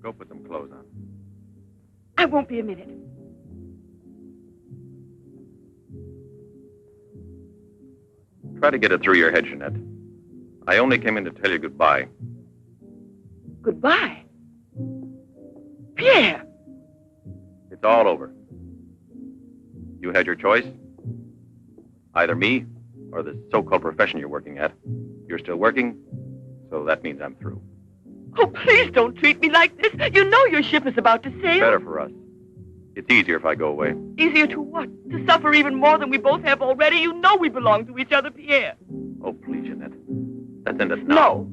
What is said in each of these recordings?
Go put some clothes on. I won't be a minute. Try to get it through your head, Jeanette. I only came in to tell you goodbye. Goodbye? Pierre! It's all over. You had your choice. Either me or the so-called profession you're working at. You're still working, so that means I'm through. Oh, please don't treat me like this. You know your ship is about to sail. Better for us. It's easier if I go away. Easier to what? To suffer even more than we both have already? You know we belong to each other, Pierre. Oh, please, Jeanette. Let's end it now. No.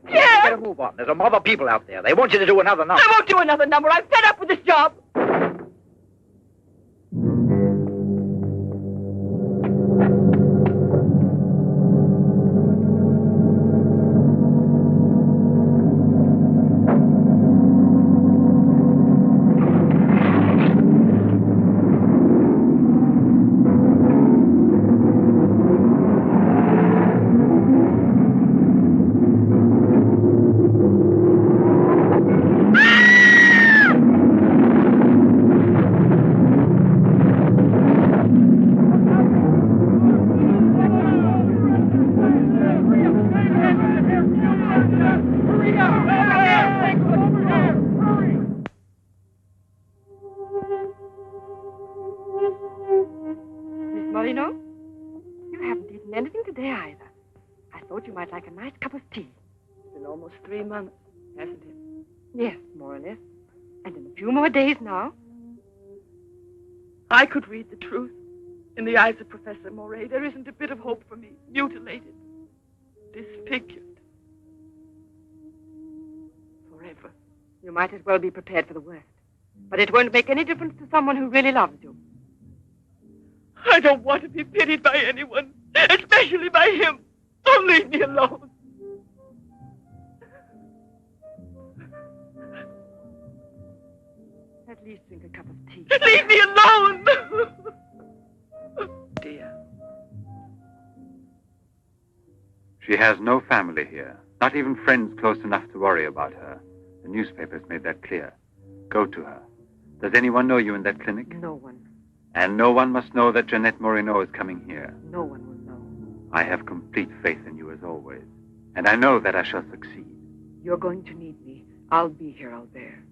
Pierre! Better move on. There's a mob of people out there. They want you to do another number. I won't do another number. I'm fed up with this job. Like a nice cup of tea. It's been almost 3 months, hasn't it? Yes, more or less. And in a few more days now. I could read the truth. In the eyes of Professor Moray, there isn't a bit of hope for me. Mutilated. Disfigured. Forever. You might as well be prepared for the worst. But it won't make any difference to someone who really loves you. I don't want to be pitied by anyone, especially by him. Don't leave me alone. At least drink a cup of tea. Leave me alone! Dear. She has no family here. Not even friends close enough to worry about her. The newspapers made that clear. Go to her. Does anyone know you in that clinic? No one. And no one must know that Jeanette Moreno is coming here. No one will know. I have complete faith in you as always. And I know that I shall succeed. You're going to need me. I'll be here, Albert.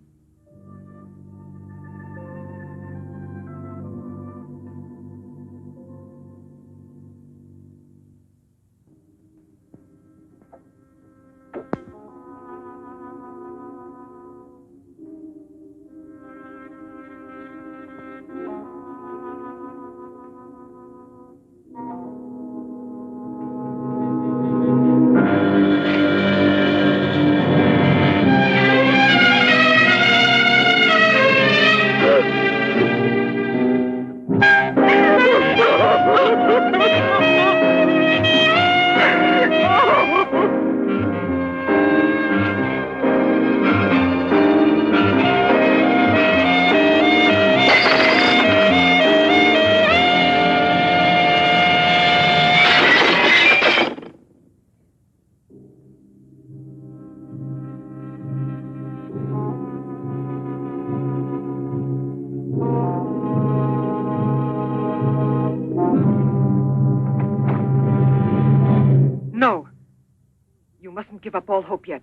Give up all hope yet.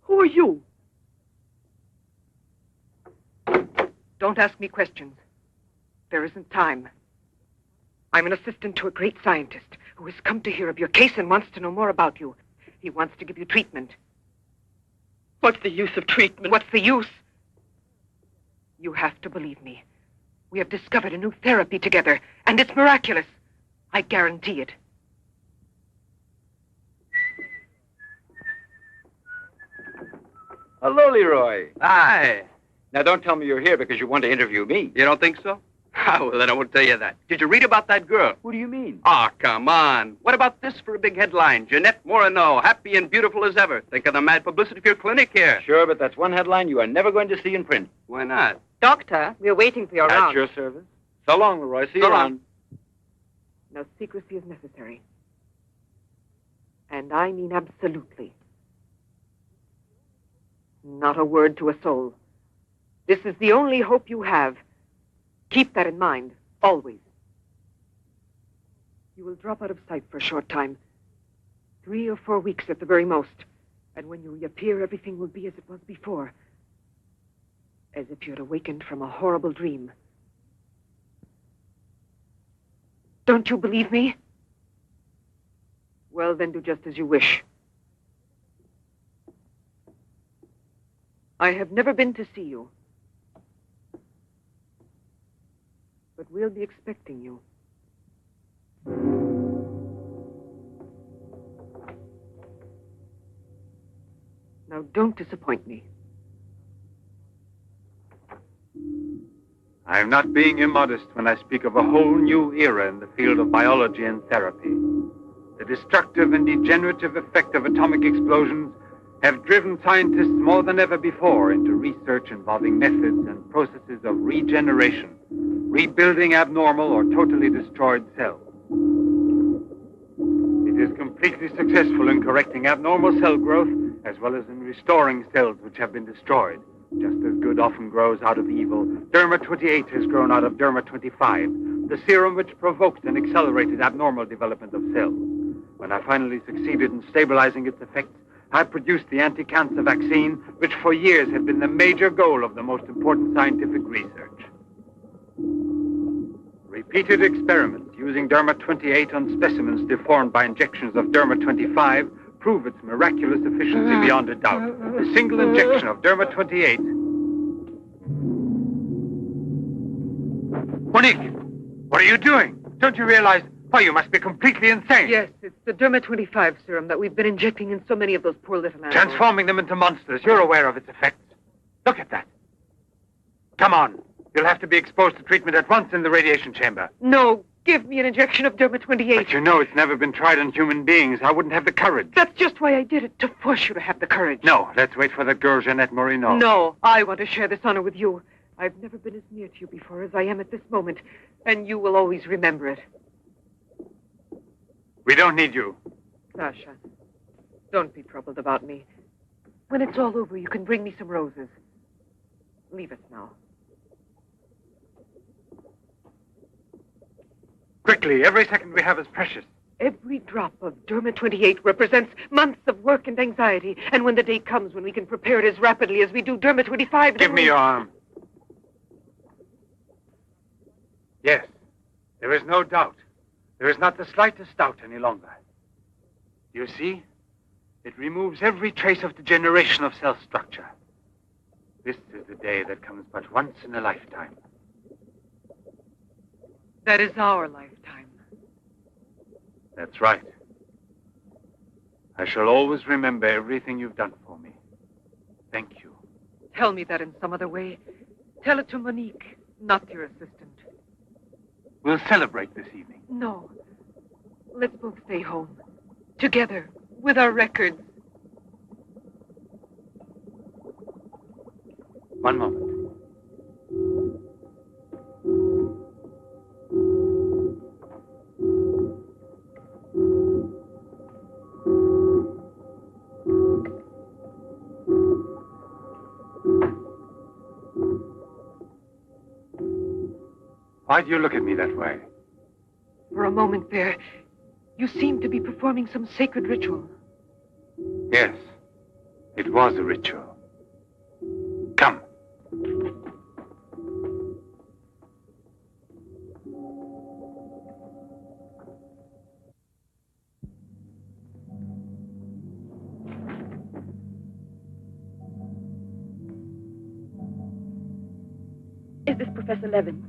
Who are you? Don't ask me questions. There isn't time. I'm an assistant to a great scientist who has come to hear of your case and wants to know more about you. He wants to give you treatment. What's the use of treatment? What's the use? You have to believe me. We have discovered a new therapy together, and it's miraculous. I guarantee it. Hello, Leroy. Hi. Now, don't tell me you're here because you want to interview me. You don't think so? Well, then I won't tell you that. Did you read about that girl? What do you mean? Oh, come on. What about this for a big headline? Jeanette Moreno, happy and beautiful as ever. Think of the mad publicity for your clinic here. Sure, but that's one headline you are never going to see in print. Why not? Doctor, we're waiting for your At round. your service. So long, Leroy. See you So long. around. No secrecy is necessary. And I mean absolutely. Not a word to a soul. This is the only hope you have. Keep that in mind, always. You will drop out of sight for a short time. 3 or 4 weeks at the very most. And when you reappear, everything will be as it was before. As if you had awakened from a horrible dream. Don't you believe me? Well, then do just as you wish. I have never been to see you. But we'll be expecting you. Now, don't disappoint me. I am not being immodest when I speak of a whole new era in the field of biology and therapy. The destructive and degenerative effect of atomic explosions have driven scientists more than ever before into research involving methods and processes of regeneration, rebuilding abnormal or totally destroyed cells. It is completely successful in correcting abnormal cell growth as well as in restoring cells which have been destroyed. Just as good often grows out of evil, Derma 28 has grown out of Derma 25, the serum which provoked and accelerated abnormal development of cells. When I finally succeeded in stabilizing its effects, I produced the anti-cancer vaccine, which for years had been the major goal of the most important scientific research. Repeated experiments using Derma 28 on specimens deformed by injections of Derma 25 prove its miraculous efficiency beyond a doubt. A single injection of Derma 28... Monique, what are you doing? Don't you realize... Why, you must be completely insane. Yes, it's the Derma 25 serum that we've been injecting in so many of those poor little animals. Transforming them into monsters. You're aware of its effects. Look at that. Come on. You'll have to be exposed to treatment at once in the radiation chamber. No, give me an injection of Derma 28. But you know it's never been tried on human beings. I wouldn't have the courage. That's just why I did it, to force you to have the courage. No, let's wait for the girl Jeanette Morino. No, I want to share this honor with you. I've never been as near to you before as I am at this moment, and you will always remember it. We don't need you. Sasha, don't be troubled about me. When it's all over, you can bring me some roses. Leave us now. Quickly, every second we have is precious. Every drop of Derma 28 represents months of work and anxiety. And when the day comes when we can prepare it as rapidly as we do Derma 25... Give me your arm. Yes, there is no doubt. There is not the slightest doubt any longer. You see? It removes every trace of degeneration of cell structure. This is the day that comes but once in a lifetime. That is our lifetime. That's right. I shall always remember everything you've done for me. Thank you. Tell me that in some other way. Tell it to Monique, not your assistant. We'll celebrate this evening. No. Let's both stay home. Together, with our records. One moment. Why do you look at me that way? For a moment there, you seemed to be performing some sacred ritual. Yes, it was a ritual. Come. Is this Professor Levins?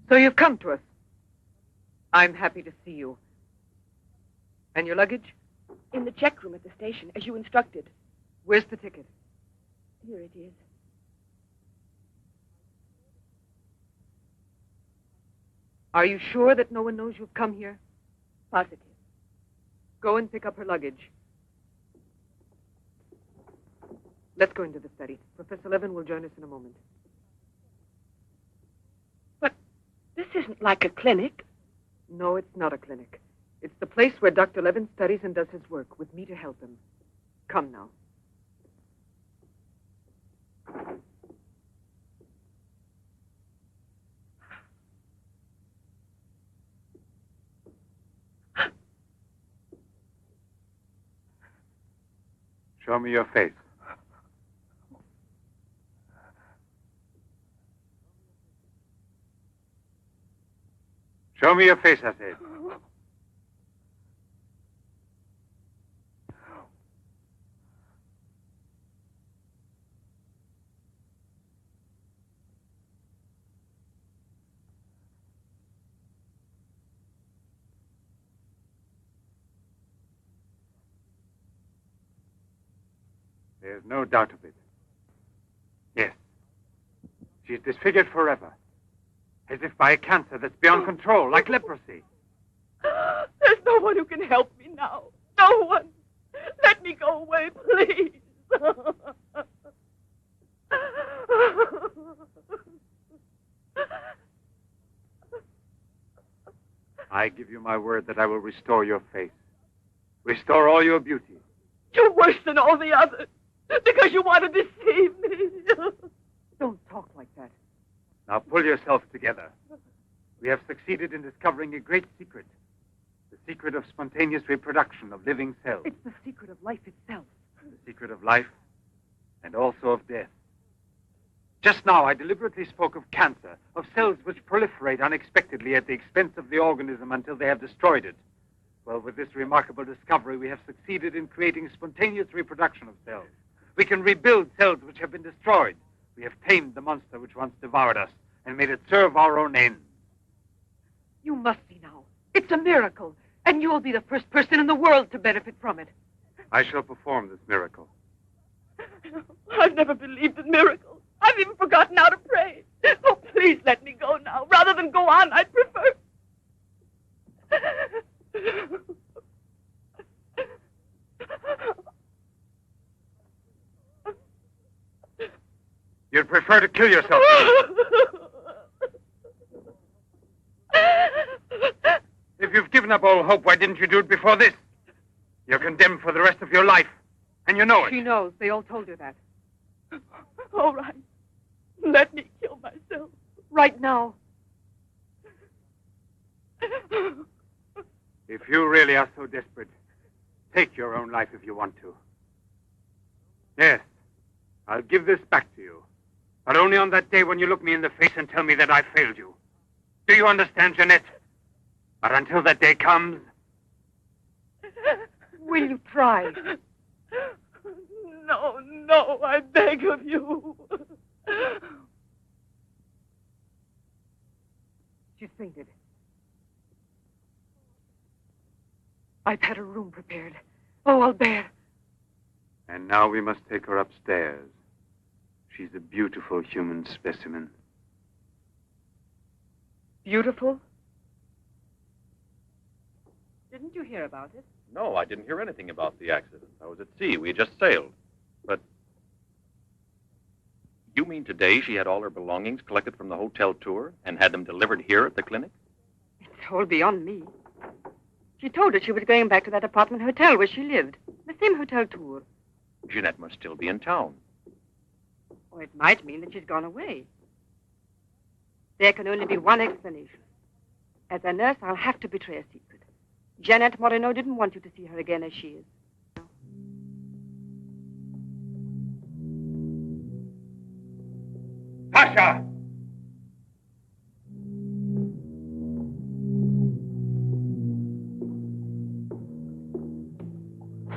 So you've come to us. I'm happy to see you. And your luggage? In the check room at the station, as you instructed. Where's the ticket? Here it is. Are you sure that no one knows you've come here? Positive. Go and pick up her luggage. Let's go into the study. Professor Levin will join us in a moment. But this isn't like a clinic. No, it's not a clinic. It's the place where Dr. Levin studies and does his work, with me to help him. Come now. Show me your face. Show me your face, I said. There's no doubt of it. Yes. She's disfigured forever. As if by a cancer that's beyond control, like leprosy. There's no one who can help me now. No one. Let me go away, please. I give you my word that I will restore your face. Restore all your beauty. You're worse than all the others. Because you want to deceive me. Don't talk like that. Now pull yourself together. We have succeeded in discovering a great secret. The secret of spontaneous reproduction of living cells. It's the secret of life itself. The secret of life and also of death. Just now, I deliberately spoke of cancer, of cells which proliferate unexpectedly at the expense of the organism until they have destroyed it. Well, with this remarkable discovery, we have succeeded in creating spontaneous reproduction of cells. We can rebuild cells which have been destroyed. We have tamed the monster which once devoured us and made it serve our own ends. You must see now. It's a miracle. And you'll be the first person in the world to benefit from it. I shall perform this miracle. I've never believed in miracles. I've even forgotten how to pray. Oh, please let me go now. Rather than go on, I'd prefer... You'd prefer to kill yourself. If you've given up all hope, why didn't you do it before this? You're condemned for the rest of your life, and you know it. She knows. They all told her that. All right. Let me kill myself. Right now. If you really are so desperate, take your own life if you want to. Yes, I'll give this back to you. But only on that day when you look me in the face and tell me that I failed you. Do you understand, Jeanette? But until that day comes... Will you try? No, no, I beg of you. She's fainted. I've had her room prepared. Oh, I'll bear. And now we must take her upstairs. She's a beautiful human specimen. Beautiful? Didn't you hear about it? No, I didn't hear anything about the accident. I was at sea. We had just sailed. But you mean today she had all her belongings collected from the hotel tour and had them delivered here at the clinic? It's all beyond me. She told her she was going back to that apartment hotel where she lived. The same hotel tour. Jeanette must still be in town. Or it might mean that she's gone away. There can only be one explanation. As a nurse, I'll have to betray a secret. Jeanette Moreno didn't want you to see her again as she is. Pasha!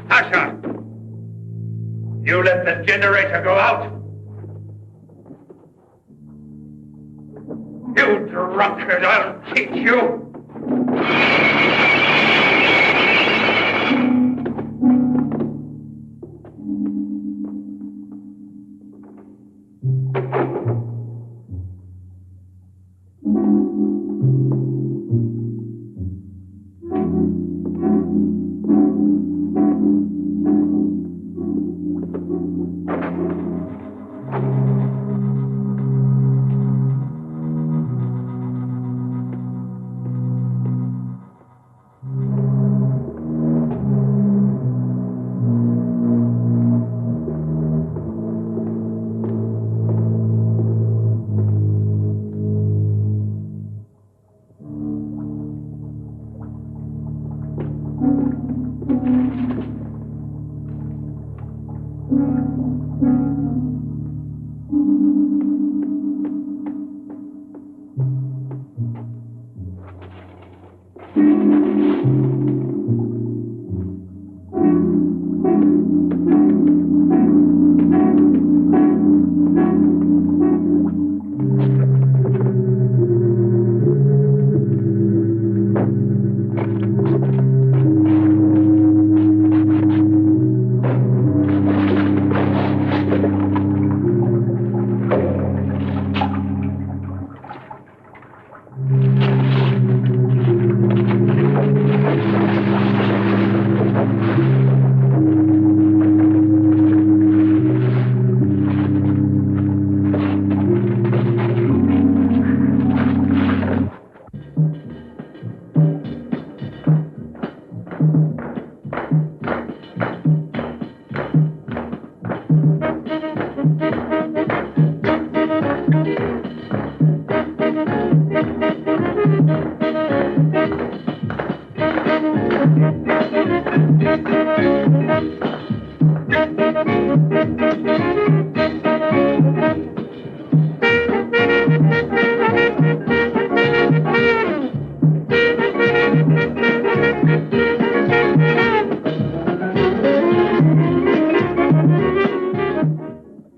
Pasha! You let the generator go out? You drunkard, I'll teach you!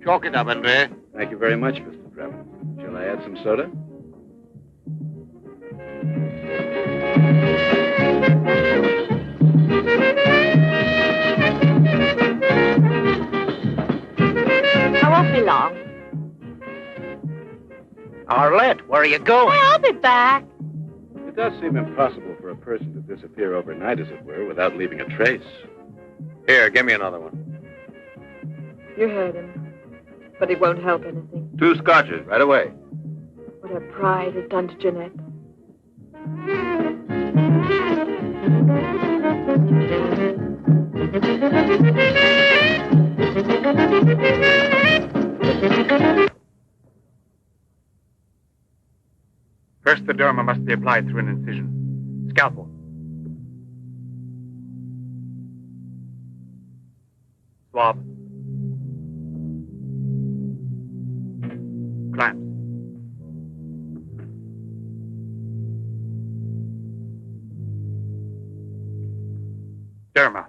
Chalk it up, Andre. Thank you very much, Mr. Drebin. Shall I add some soda? I won't be long. Arlette, where are you going? I'll be back. It does seem impossible for a person to disappear overnight, as it were, without leaving a trace. Here, give me another one. You heard him. But it won't help anything. 2 scotches, right away. What her pride has done to Jeanette. First, the derma must be applied through an incision. Scalpel. Swab. Clamps. Derma.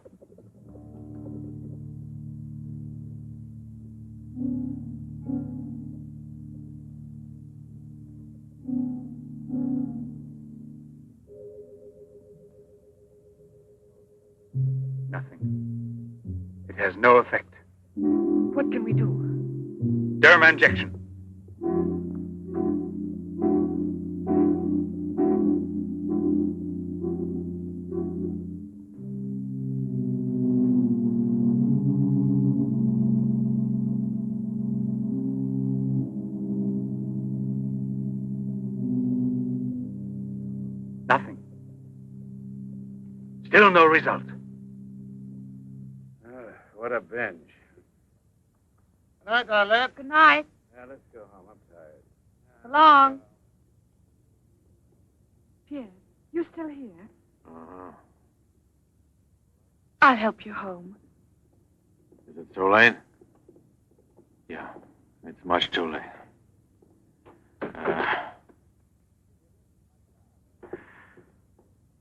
Nothing. It has no effect. What can we do? Derma injection. Nothing. Still no result. What a binge. Good night, Arlette. Good night. Now, let's go home. I'm tired. So long. Pierre, you still here? Uh-huh. I'll help you home. Is it too late? Yeah, it's much too late.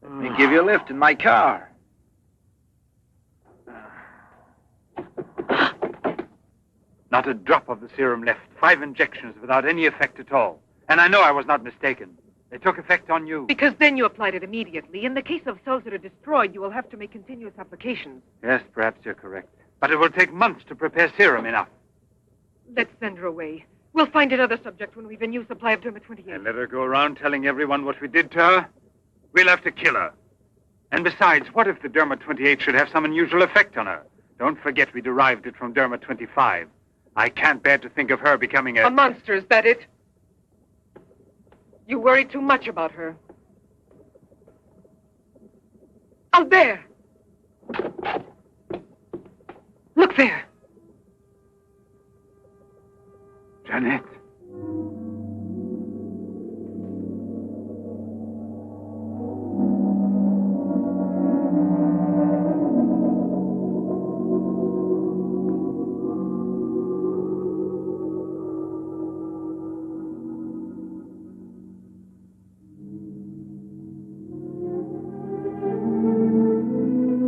Let me give you a lift in my car. Not a drop of the serum left. 5 injections without any effect at all. And I know I was not mistaken. They took effect on you. Because then you applied it immediately. In the case of cells that are destroyed, you will have to make continuous applications. Yes, perhaps you're correct. But it will take months to prepare serum enough. Let's send her away. We'll find another subject when we've a new supply of Derma 28. And let her go around telling everyone what we did to her? We'll have to kill her. And besides, what if the Derma 28 should have some unusual effect on her? Don't forget we derived it from Derma 25. I can't bear to think of her becoming A monster, is that it? You worry too much about her. Out there! Look there! Jeanette.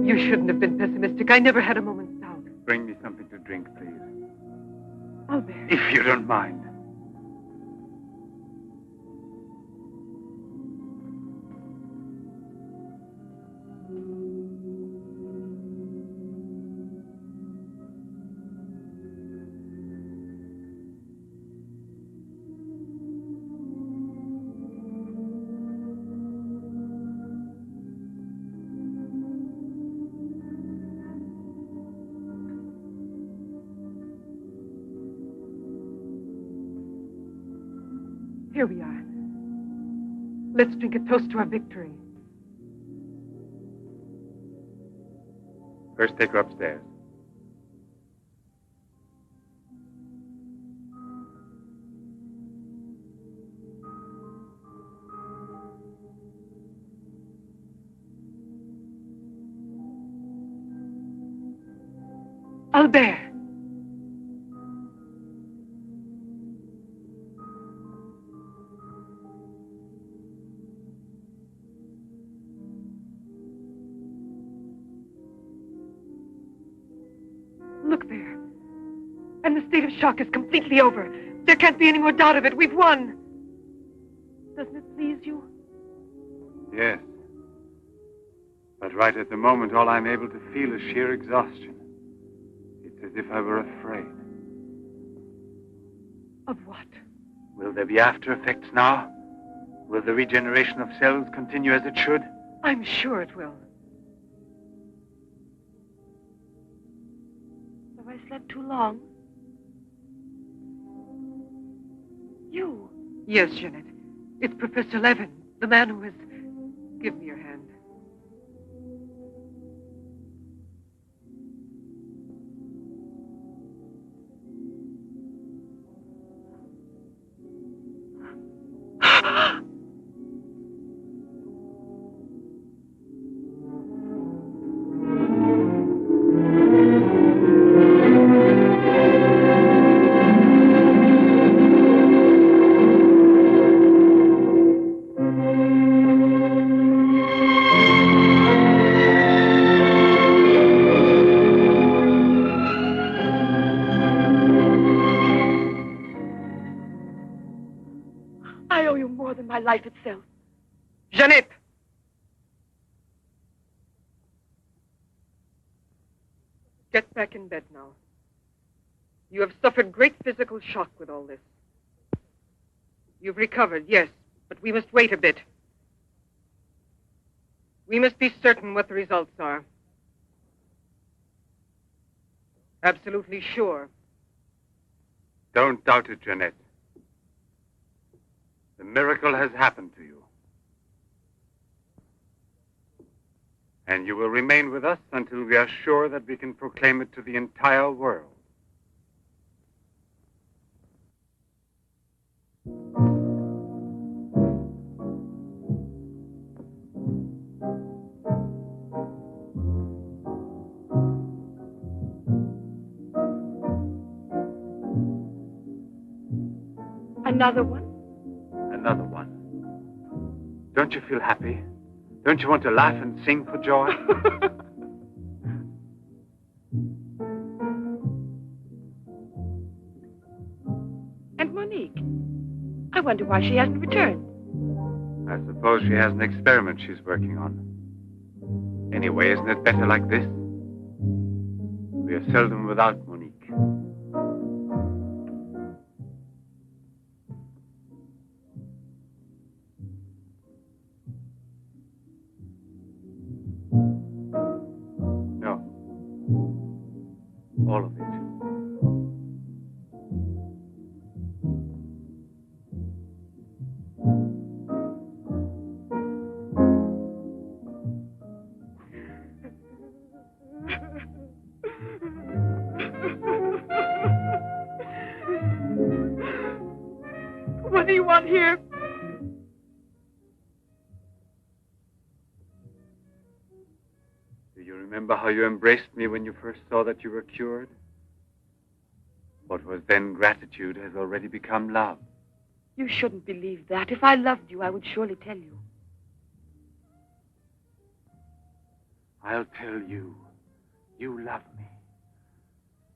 You shouldn't have been pessimistic. I never had a moment's doubt. Bring me something to drink, please. Albert. If you don't mind. Here we are. Let's drink a toast to our victory. First, take her upstairs. Albert. Look there. And the state of shock is completely over. There can't be any more doubt of it. We've won. Doesn't it please you? Yes. But right at the moment, all I'm able to feel is sheer exhaustion. It's as if I were afraid. Of what? Will there be after effects now? Will the regeneration of cells continue as it should? I'm sure it will. Have I slept too long? You. Yes, Jeanette. It's Professor Levin, the man who has... Give me your hand. I owe you more than my life itself. Jeanette! Get back in bed now. You have suffered great physical shock with all this. You've recovered, yes, but we must wait a bit. We must be certain what the results are. Absolutely sure. Don't doubt it, Jeanette. The miracle has happened to you. And you will remain with us until we are sure that we can proclaim it to the entire world. Another one? Another one. Don't you feel happy? Don't you want to laugh and sing for joy? And Monique? I wonder why she hasn't returned. I suppose she has an experiment she's working on. Anyway, isn't it better like this? We are seldom without Monique. No. All of it. What do you want here? Do you remember how you embraced me when you first saw that you were cured? What was then gratitude has already become love. You shouldn't believe that. If I loved you, I would surely tell you. I'll tell you. You love me.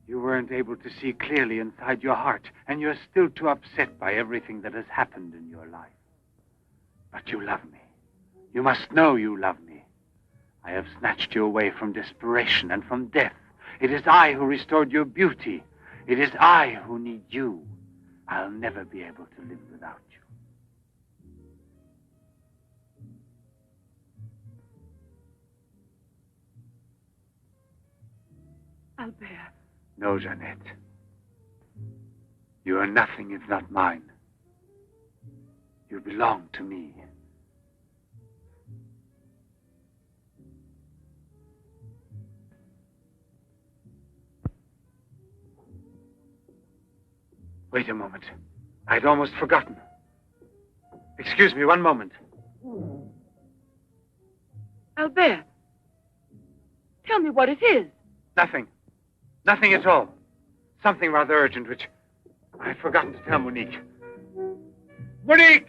You weren't able to see clearly inside your heart, and you're still too upset by everything that has happened in your life. But you love me. You must know you love me. I have snatched you away from desperation and from death. It is I who restored your beauty. It is I who need you. I'll never be able to live without you. Albert. No, Jeanette. You are nothing if not mine. You belong to me. Wait a moment. I'd almost forgotten. Excuse me, one moment. Albert. Tell me what it is. Nothing. Nothing at all. Something rather urgent, which I'd forgotten to tell Monique. Monique!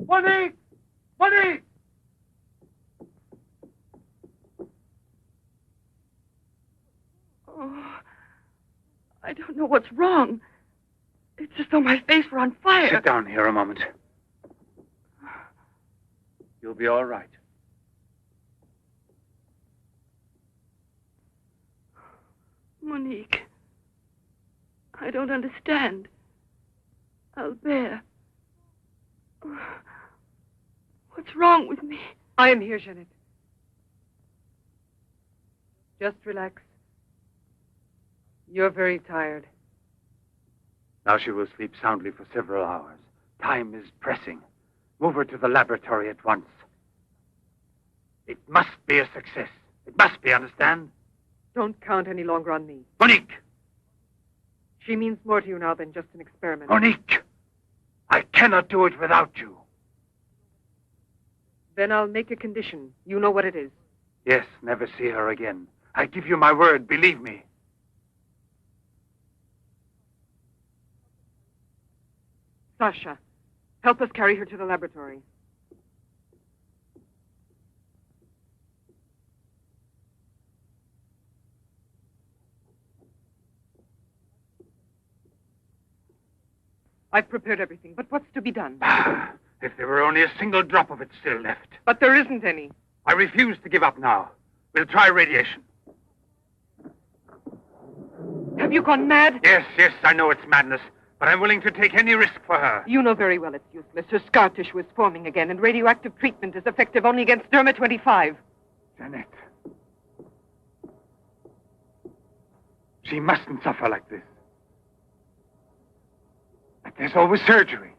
Monique! Monique! Oh, I don't know what's wrong. It's as though my face were on fire. Sit down here a moment. You'll be all right. Monique. I don't understand. Albert. What's wrong with me? I am here, Jeanette. Just relax. You're very tired. Now she will sleep soundly for several hours. Time is pressing. Move her to the laboratory at once. It must be a success. It must be, understand? Don't count any longer on me. Monique! She means more to you now than just an experiment. Monique! I cannot do it without you. Then I'll make a condition. You know what it is. Yes, never see her again. I give you my word, believe me. Sasha, help us carry her to the laboratory. I've prepared everything, but what's to be done? If there were only a single drop of it still left. But there isn't any. I refuse to give up now. We'll try radiation. Have you gone mad? Yes, I know it's madness, but I'm willing to take any risk for her. You know very well it's useless. Her scar tissue is forming again, and radioactive treatment is effective only against Derma-25. Jeanette. She mustn't suffer like this. But there's always surgery.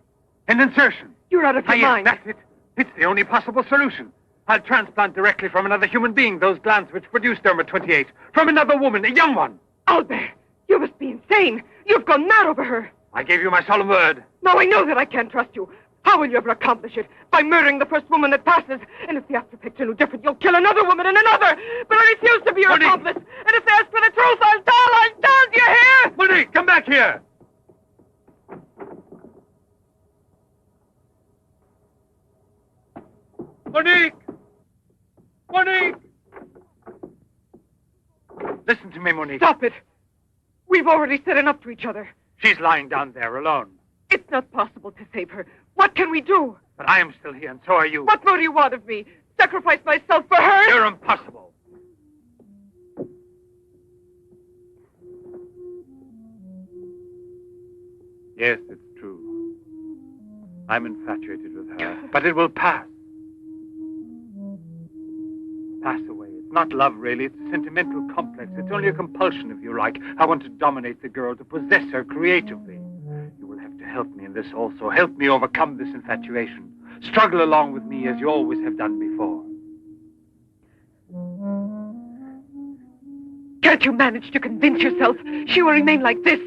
An insertion. You're out of your mind. That's it. It's the only possible solution. I'll transplant directly from another human being those glands which produce Derma-28. From another woman, a young one. Albert, you must be insane. You've gone mad over her. I gave you my solemn word. Now I know that I can't trust you. How will you ever accomplish it? By murdering the first woman that passes. And if the after picture no different, you'll kill another woman and another. But I refuse to be your accomplice. And if they ask for the truth, I'll tell. Do you hear? Monique, come back here. Monique! Monique! Listen to me, Monique. Stop it. We've already said enough to each other. She's lying down there alone. It's not possible to save her. What can we do? But I am still here, and so are you. What more do you want of me? Sacrifice myself for her? You're impossible. Yes, it's true. I'm infatuated with her. But it will pass. Pass away. It's not love, really. It's a sentimental complex. It's only a compulsion, if you like. I want to dominate the girl, to possess her creatively. You will have to help me in this also. Help me overcome this infatuation. Struggle along with me as you always have done before. Can't you manage to convince yourself she will remain like this?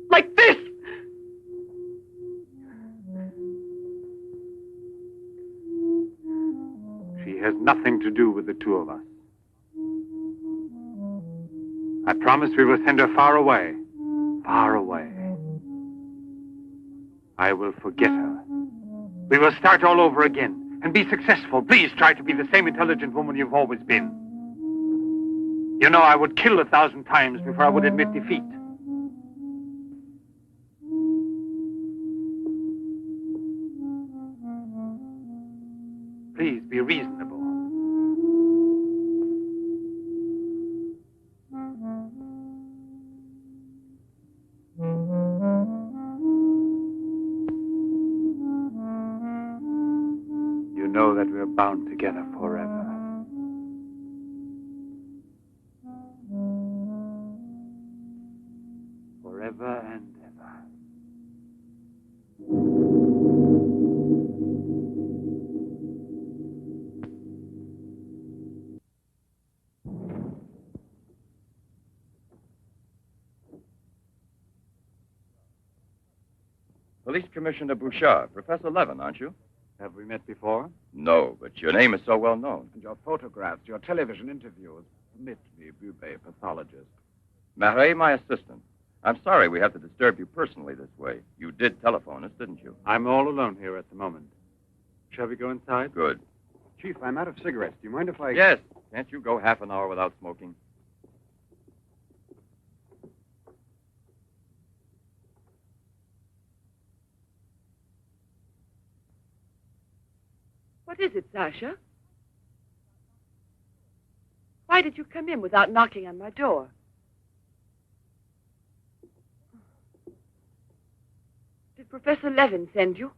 Like this? She has nothing to do with the two of us. I promise we will send her far away. Far away. I will forget her. We will start all over again. and be successful. Please try to be the same intelligent woman you've always been. You know, I would kill 1,000 times before I would admit defeat. Please be reasonable. You know that we're bound together forever. Forever and ever. Police Commissioner Bouchard, Professor Levin, aren't you? Have we met before? No, but your name is so well known. And your photographs, your television interviews. Permit me, Bube, pathologist. Marais, my assistant. I'm sorry we have to disturb you personally this way. You did telephone us, didn't you? I'm all alone here at the moment. Shall we go inside? Good. Chief, I'm out of cigarettes. Do you mind if I... Yes. Can't you go half an hour without smoking? What is it, Sasha? Why did you come in without knocking on my door? Did Professor Levin send you?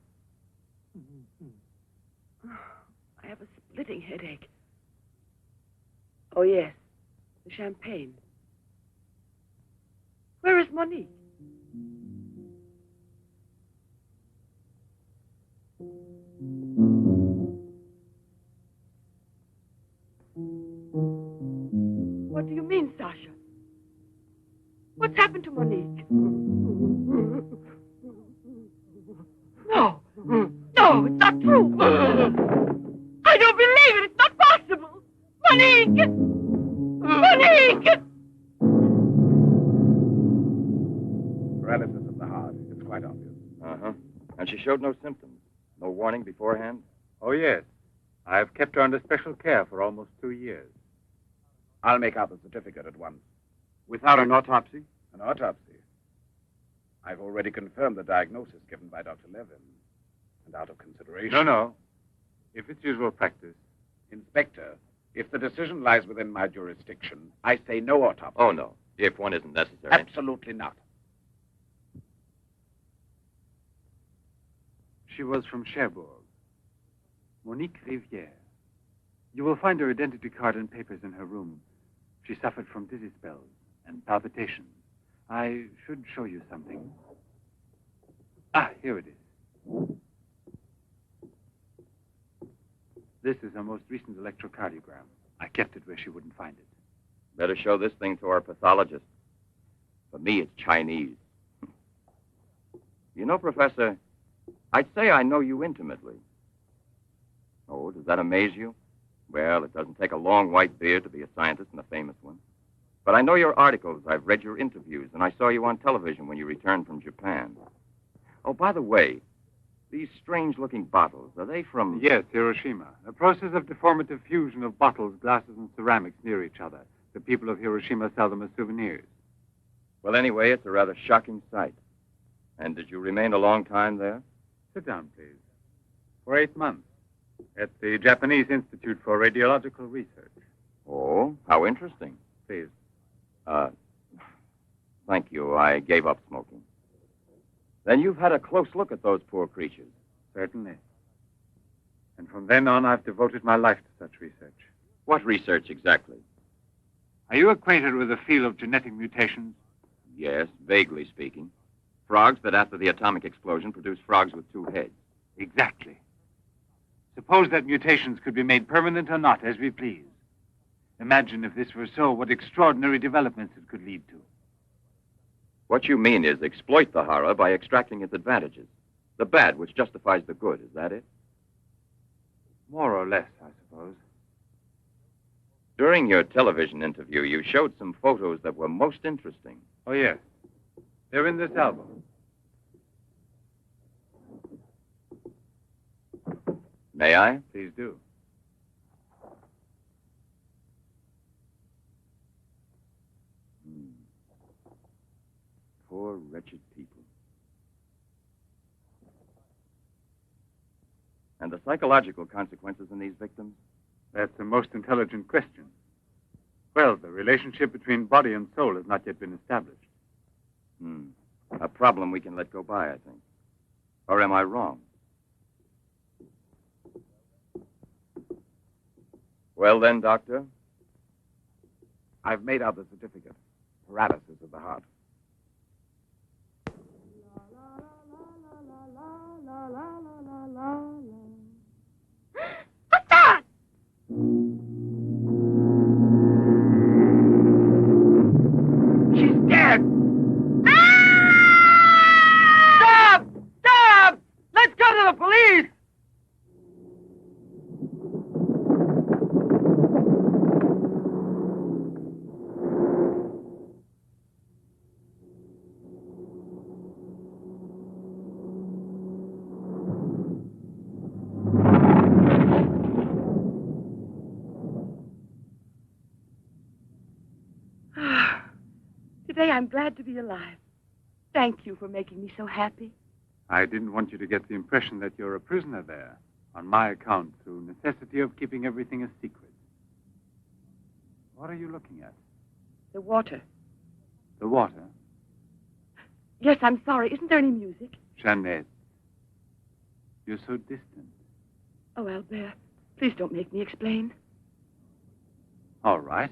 I have a splitting headache. Oh, yes. The champagne. Where is Monique? What do you mean, Sasha? What's happened to Monique? No. No, it's not true. I don't believe it. It's not possible. Monique! Monique! Paralysis of the heart. It's quite obvious. Uh-huh. And she showed no symptoms. No warning beforehand? Oh, yes. I've kept her under special care for almost 2 years. I'll make out the certificate at once. Without an autopsy? An autopsy. I've already confirmed the diagnosis given by Dr. Levin. And out of consideration... No. If it's usual practice. Inspector, if the decision lies within my jurisdiction, I say no autopsy. Oh, no. If one isn't necessary. Absolutely not. She was from Cherbourg. Monique Rivière. You will find her identity card and papers in her room. She suffered from dizzy spells and palpitations. I should show you something. Ah, here it is. This is her most recent electrocardiogram. I kept it where she wouldn't find it. Better show this thing to our pathologist. For me, it's Chinese. You know, Professor, I'd say I know you intimately. Oh, does that amaze you? Well, it doesn't take a long white beard to be a scientist and a famous one. But I know your articles, I've read your interviews, and I saw you on television when you returned from Japan. Oh, by the way, these strange-looking bottles, are they from... Yes, Hiroshima. A process of deformative fusion of bottles, glasses, and ceramics near each other. The people of Hiroshima sell them as souvenirs. Well, anyway, it's a rather shocking sight. And did you remain a long time there? Sit down, please. For 8 months. At the Japanese Institute for Radiological Research. Oh, how interesting. Please. Thank you. I gave up smoking. Then you've had a close look at those poor creatures. Certainly. And from then on, I've devoted my life to such research. What research exactly? Are you acquainted with the field of genetic mutations? Yes, vaguely speaking. Frogs that after the atomic explosion produce frogs with 2 heads. Exactly. Suppose that mutations could be made permanent or not, as we please. Imagine if this were so, what extraordinary developments it could lead to. What you mean is exploit the horror by extracting its advantages. The bad which justifies the good, is that it? More or less, I suppose. During your television interview, you showed some photos that were most interesting. Oh, yes. They're in this album. May I? Please do. Poor, wretched people. And the psychological consequences in these victims? That's the most intelligent question. Well, the relationship between body and soul has not yet been established. A problem we can let go by, I think. Or am I wrong? Well then, Doctor? I've made out the certificate. Paralysis of the heart. What's that? She's dead! Stop! Stop! Let's go to the police! Today I'm glad to be alive. Thank you for making me so happy. I didn't want you to get the impression that you're a prisoner there, on my account, through necessity of keeping everything a secret. What are you looking at? The water. The water? Yes, I'm sorry. Isn't there any music? Jeanette. You're so distant. Oh, Albert, please don't make me explain. All right.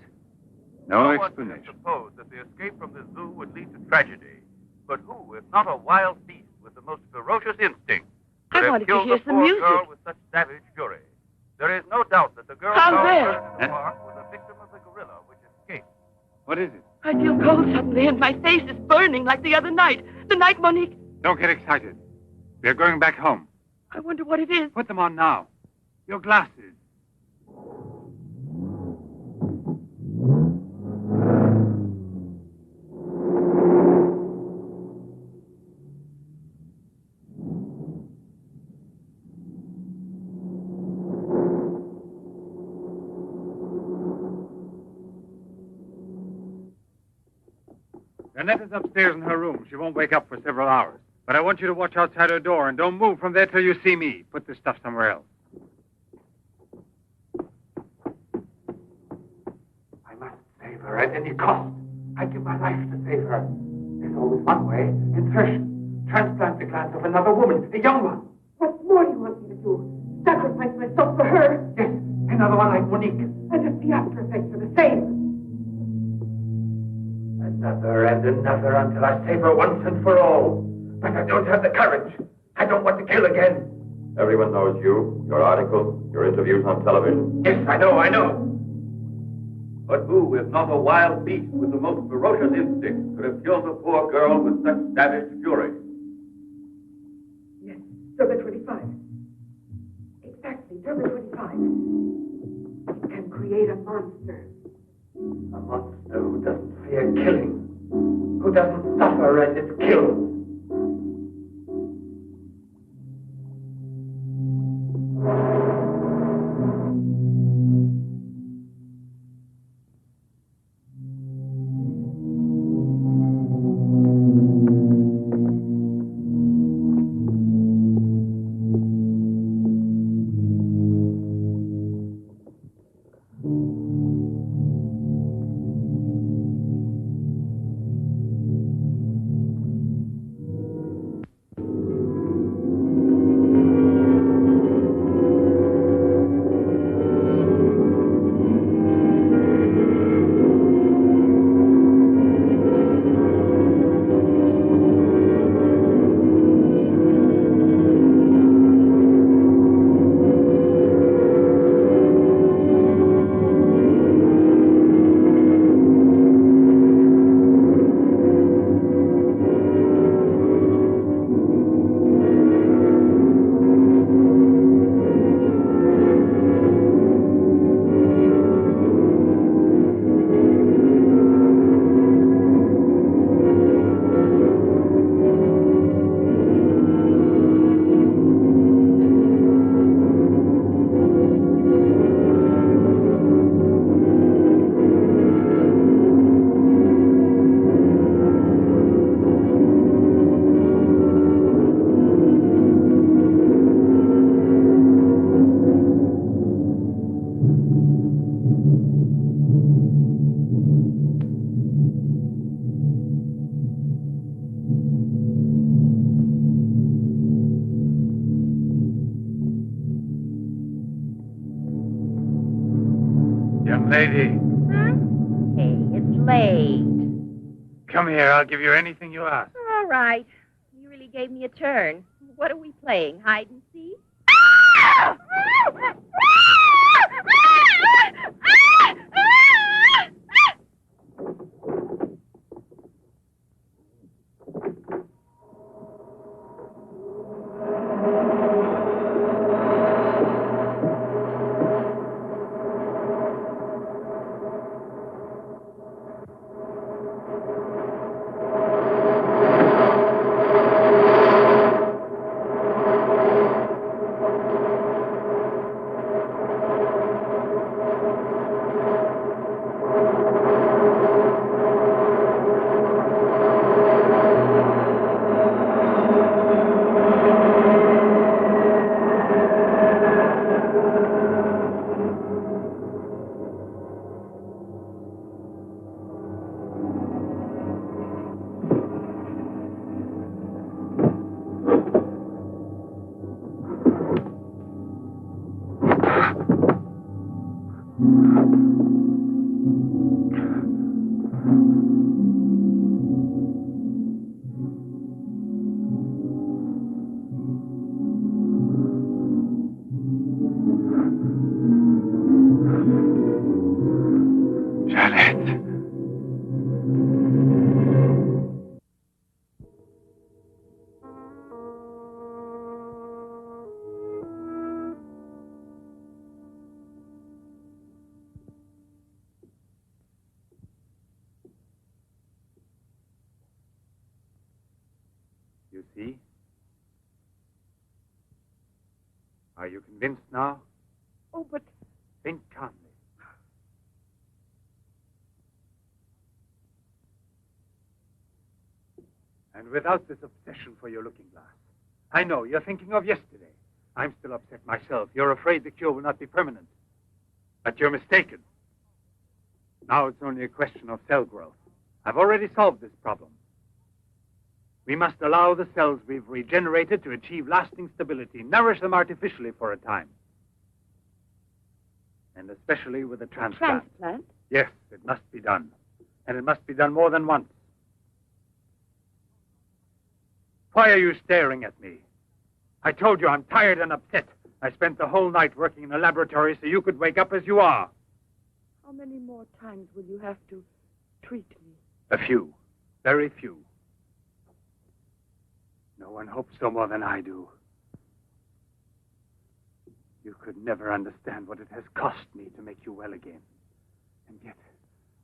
No explanation. Suppose that the escape from the zoo would lead to tragedy. But who, if not a wild beast with the most ferocious instinct, could I have wanted to killed hear the some poor music. girl with such savage fury? There is no doubt that the girl How found there? murdered in the park was a victim of the gorilla which escaped. What is it? I feel cold suddenly, and my face is burning like the other night. The night Monique... Don't get excited. We're going back home. I wonder what it is. Put them on now. Your glasses. Annette is upstairs in her room. She won't wake up for several hours. But I want you to watch outside her door and don't move from there till you see me. Put this stuff somewhere else. I must save her at any cost. I'd give my life to save her. There's always one way. Insertion. Transplant the glands of another woman, a young one. What more do you want me to do? Sacrifice myself for her? Yes, another one like Monique. And if the after effects are the same. Another and another until I save her once and for all. But I don't have the courage. I don't want to kill again. Everyone knows you, your articles, your interviews on television. Yes, I know. But who, if not a wild beast with the most ferocious instinct, could have killed the poor girl with such savage fury? Yes, Derma 25. Exactly, Derma 25. It can create a monster. A monster who doesn't fear killing. Who doesn't suffer and is killed. Young lady, Hey, it's late. come here. I'll give you anything you ask. All right. You really gave me a turn. What are we playing? Hide and seek? Janet. You see? Are you convinced now? Oh, but Think calmly. And without this obsession for your looking glass. I know, you're thinking of yesterday. I'm still upset myself. You're afraid the cure will not be permanent. But you're mistaken. Now it's only a question of cell growth. I've already solved this problem. We must allow the cells we've regenerated to achieve lasting stability, nourish them artificially for a time. And especially with a transplant. transplant? Yes, it must be done. And it must be done more than once. Why are you staring at me? I told you I'm tired and upset. I spent the whole night working in a laboratory so you could wake up as you are. How many more times will you have to treat me? A few. Very few. No one hopes so more than I do. You could never understand what it has cost me to make you well again. And yet,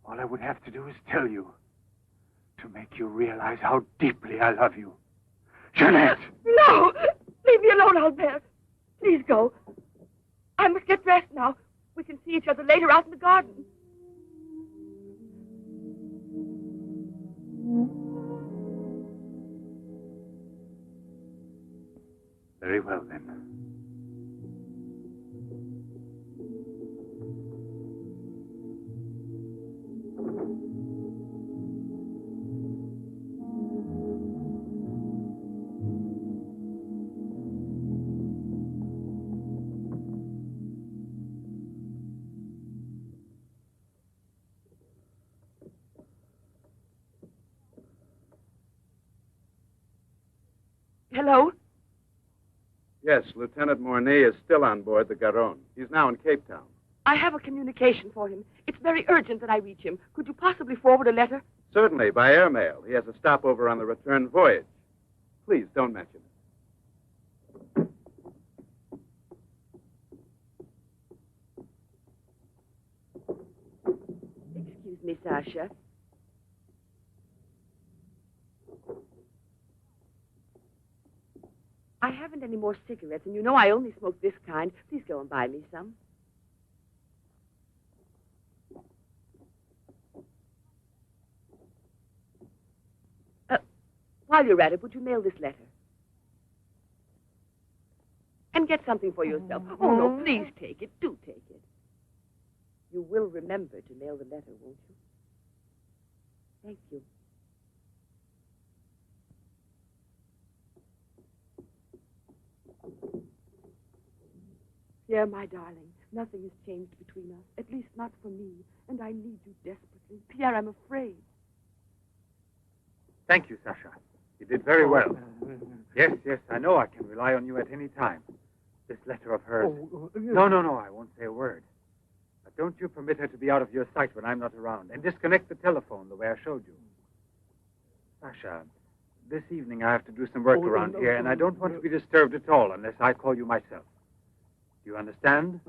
all I would have to do is tell you. To make you realize how deeply I love you. Jeanette! No! Leave me alone, Albert. Please go. I must get dressed now. We can see each other later out in the garden. Very well, then. Hello? Yes, Lieutenant Mornay is still on board the Garonne. He's now in Cape Town. I have a communication for him. It's very urgent that I reach him. Could you possibly forward a letter? Certainly, by airmail. He has a stopover on the return voyage. Please, don't mention it. Excuse me, Sasha. I haven't any more cigarettes, and you know I only smoke this kind. Please go and buy me some. While you're at it, would you mail this letter? And get something for yourself. Oh, no, please take it. Do take it. You will remember to mail the letter, won't you? Thank you. Pierre, my darling, Nothing has changed between us, at least not for me, and I need you desperately. Pierre, I'm afraid. Thank you, Sasha. You did very well. Yes, I know I can rely on you at any time. This letter of hers. No, I won't say a word. But don't you permit her to be out of your sight when I'm not around, and disconnect the telephone the way I showed you. Sasha, this evening I have to do some work around here, and I don't want to be disturbed at all unless I call you myself. Do you understand?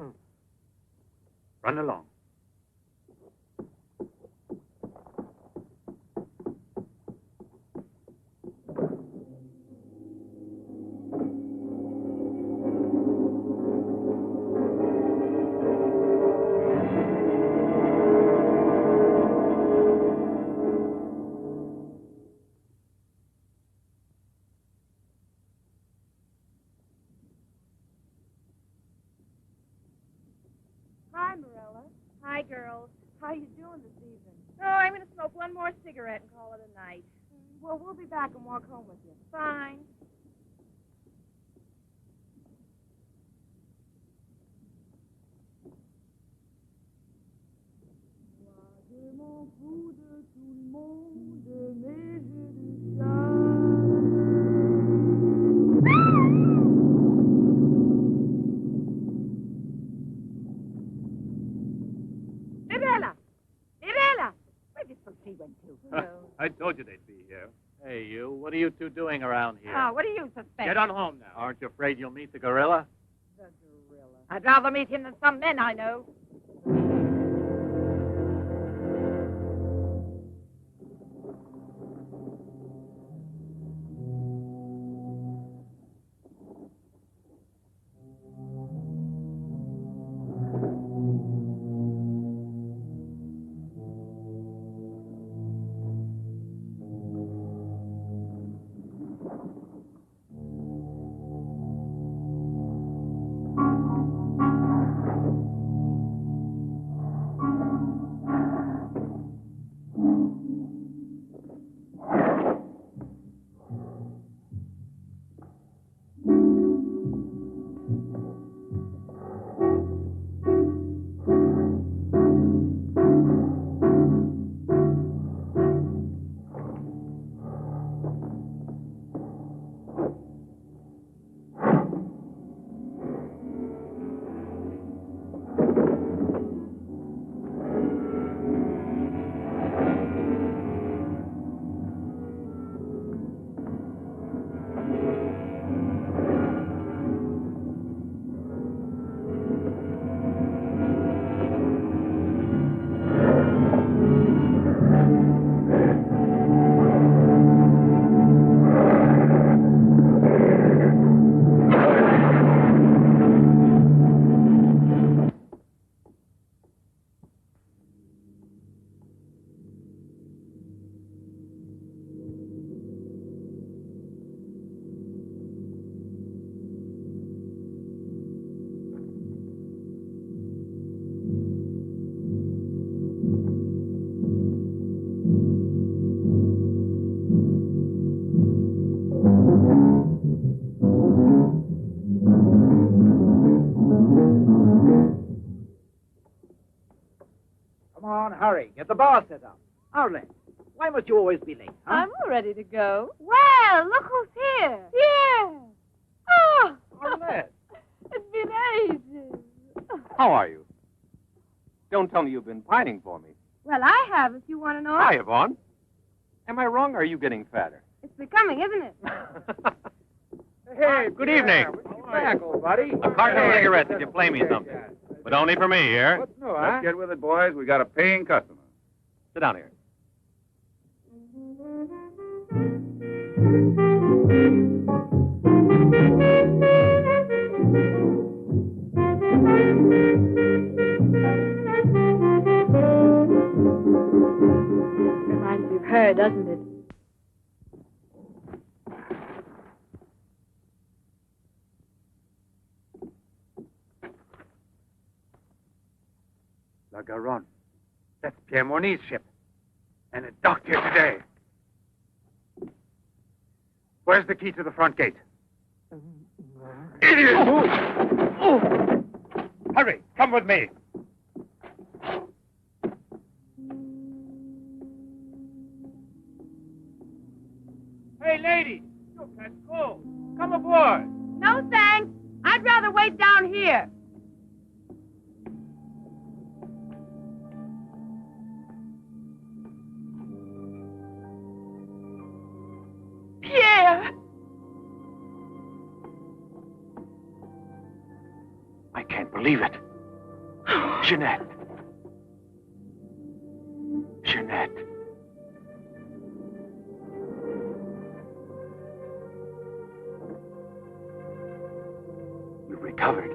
Run along. Hi, Marilla. Hi, girls. How you doing this evening? Oh, I'm going to smoke one more cigarette and call it a night. Well, we'll be back and walk home with you. Fine. Mirella! Where did she went to? I told you they'd be here. Hey, you. What are you two doing around here? Oh, what do you suspect? Get on home now. Aren't you afraid you'll meet the gorilla? The gorilla. I'd rather meet him than some men I know. Hurry, get the bar set up. Arlen, why must you always be late, huh? I'm all ready to go. Well, look who's here. Yeah. Oh, Arlen. It's been ages. How are you? Don't tell me you've been pining for me. Well, I have, if you want to know. Hi, Yvonne. Am I wrong, or are you getting fatter? It's becoming, isn't it? Hey, good evening. Welcome back, old buddy. A carton of cigarettes if you play me something. But only for me here. What's new, huh? Let's get with it, boys. We got a paying customer. Sit down here. Reminds me of her, doesn't it? La Garonne. That's Pierre Mornay's ship. And it docked here today. Where's the key to the front gate? Idiot! Hurry, come with me. Hey, lady, you'll catch cold. Come aboard. No, thanks. I'd rather wait down here. Pierre! I can't believe it. Jeanette. Jeanette. You've recovered.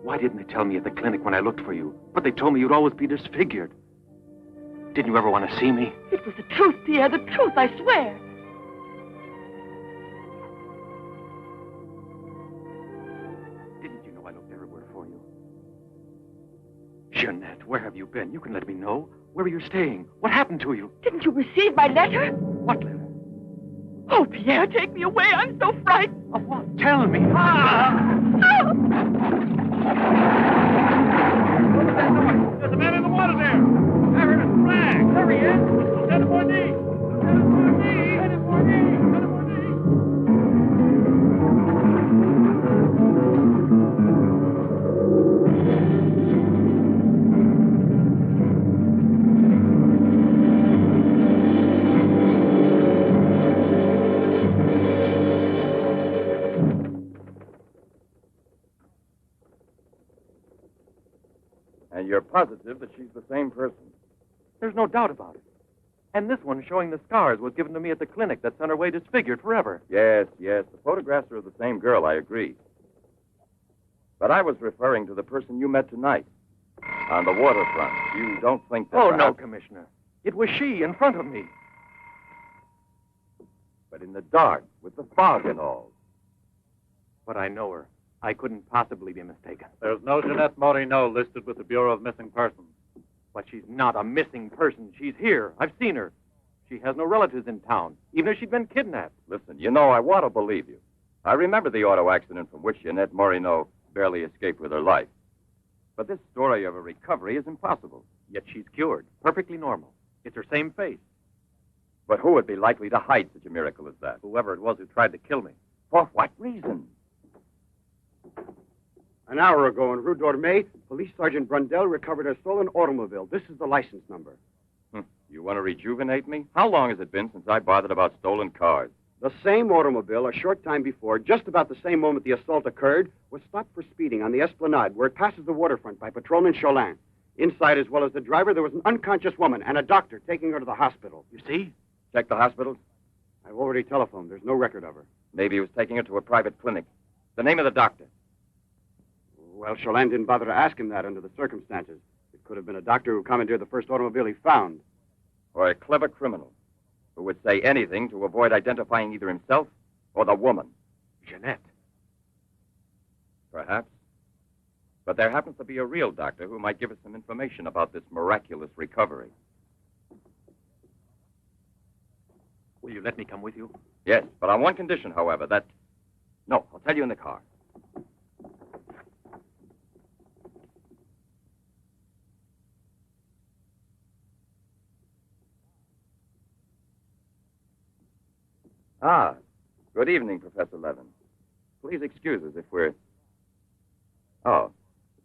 Why didn't they tell me at the clinic when I looked for you? But they told me you'd always be disfigured. Didn't you ever want to see me? It was the truth, Pierre, the truth, I swear. Didn't you know I looked everywhere for you? Jeanette, where have you been? You can let me know. Where are you staying? What happened to you? Didn't you receive my letter? What letter? Oh, Pierre, take me away. I'm so frightened. Of what? Tell me. There's a man in the water there. I heard a flag. There he is. Lieutenant Bourdie. Lieutenant Bourdie. Lieutenant Bourdie. Lieutenant Bourdie. And you're positive that she's the same person? There's no doubt about it. And this one showing the scars was given to me at the clinic that sent her away disfigured forever. Yes, yes. The photographs are of the same girl, I agree. But I was referring to the person you met tonight on the waterfront. You don't think that... Oh, no, perhaps- Commissioner. It was she in front of me. But in the dark, with the fog and all. But I know her. I couldn't possibly be mistaken. There's no Jeanette Morino listed with the Bureau of Missing Persons. But she's not a missing person. She's here. I've seen her. She has no relatives in town, even if she'd been kidnapped. Listen, you know, I want to believe you. I remember the auto accident from which Jeanette Morino barely escaped with her life. But this story of a recovery is impossible. Yet she's cured, perfectly normal. It's her same face. But who would be likely to hide such a miracle as that? Whoever it was who tried to kill me. For what reason? An hour ago in Rue d'Orme, Police Sergeant Brundell recovered a stolen automobile. This is the license number. You want to rejuvenate me? How long has it been since I bothered about stolen cars? The same automobile, a short time before, just about the same moment the assault occurred, was stopped for speeding on the Esplanade, where it passes the waterfront by Patrolman Cholin. Inside, as well as the driver, there was an unconscious woman and a doctor taking her to the hospital. You see? Check the hospitals? I've already telephoned. There's no record of her. Maybe he was taking her to a private clinic. The name of the doctor? Well, Cholin didn't bother to ask him that under the circumstances. It could have been a doctor who commandeered the first automobile he found. Or a clever criminal who would say anything to avoid identifying either himself or the woman. Jeanette. Perhaps. But there happens to be a real doctor who might give us some information about this miraculous recovery. Will you let me come with you? Yes, but on one condition, however, that... No, I'll tell you in the car. Ah, good evening, Professor Levin. Please excuse us if we're... Oh,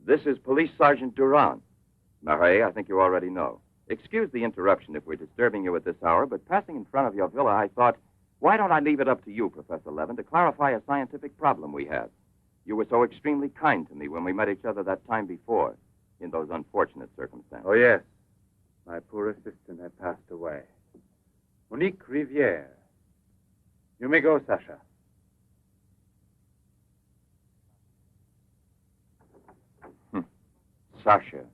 this is Police Sergeant Durand. Marais, I think you already know. Excuse the interruption if we're disturbing you at this hour, but passing in front of your villa, I thought, why don't I leave it up to you, Professor Levin, to clarify a scientific problem we have? You were so extremely kind to me when we met each other that time before, in those unfortunate circumstances. Oh, yes. My poor assistant had passed away. Monique Riviere. You may go, Sasha. Sasha.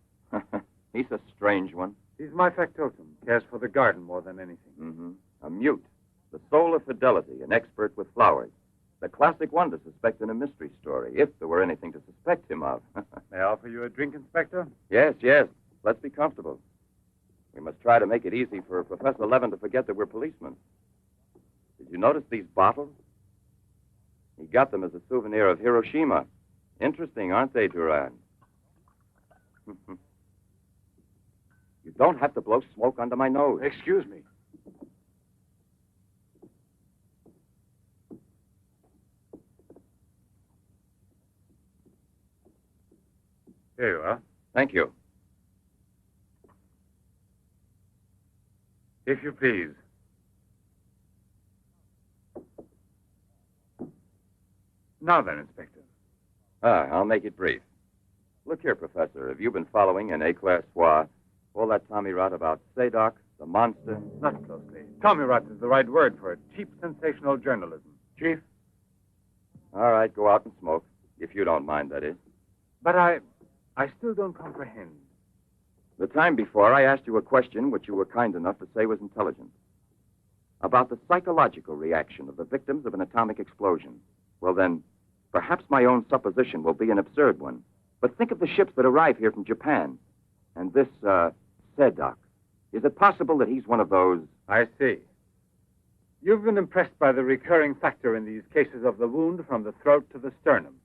He's a strange one. He's my factotum. Cares for the garden more than anything. Mm-hmm. A mute. The soul of fidelity, an expert with flowers. The classic one to suspect in a mystery story, if there were anything to suspect him of. May I offer you a drink, Inspector? Yes, yes. Let's be comfortable. We must try to make it easy for Professor Levin to forget that we're policemen. Did you notice these bottles? He got them as a souvenir of Hiroshima Interesting, aren't they, Duran? You don't have to blow smoke under my nose. Excuse me. Here you are. Thank you. If you please. Now then, Inspector. I'll make it brief. Look here, Professor. Have you been following in A-Class Soir all that Tommy rot about Sadok, the monster? Not closely. Tommy rot is the right word for it. Cheap, sensational journalism. Chief? All right, go out and smoke. If you don't mind, that is. But I still don't comprehend. The time before, I asked you a question which you were kind enough to say was intelligent. About the psychological reaction of the victims of an atomic explosion. Well, then, perhaps my own supposition will be an absurd one. But think of the ships that arrive here from Japan. And this, Sadok. Is it possible that he's one of those? I see. You've been impressed by the recurring factor in these cases of the wound from the throat to the sternum.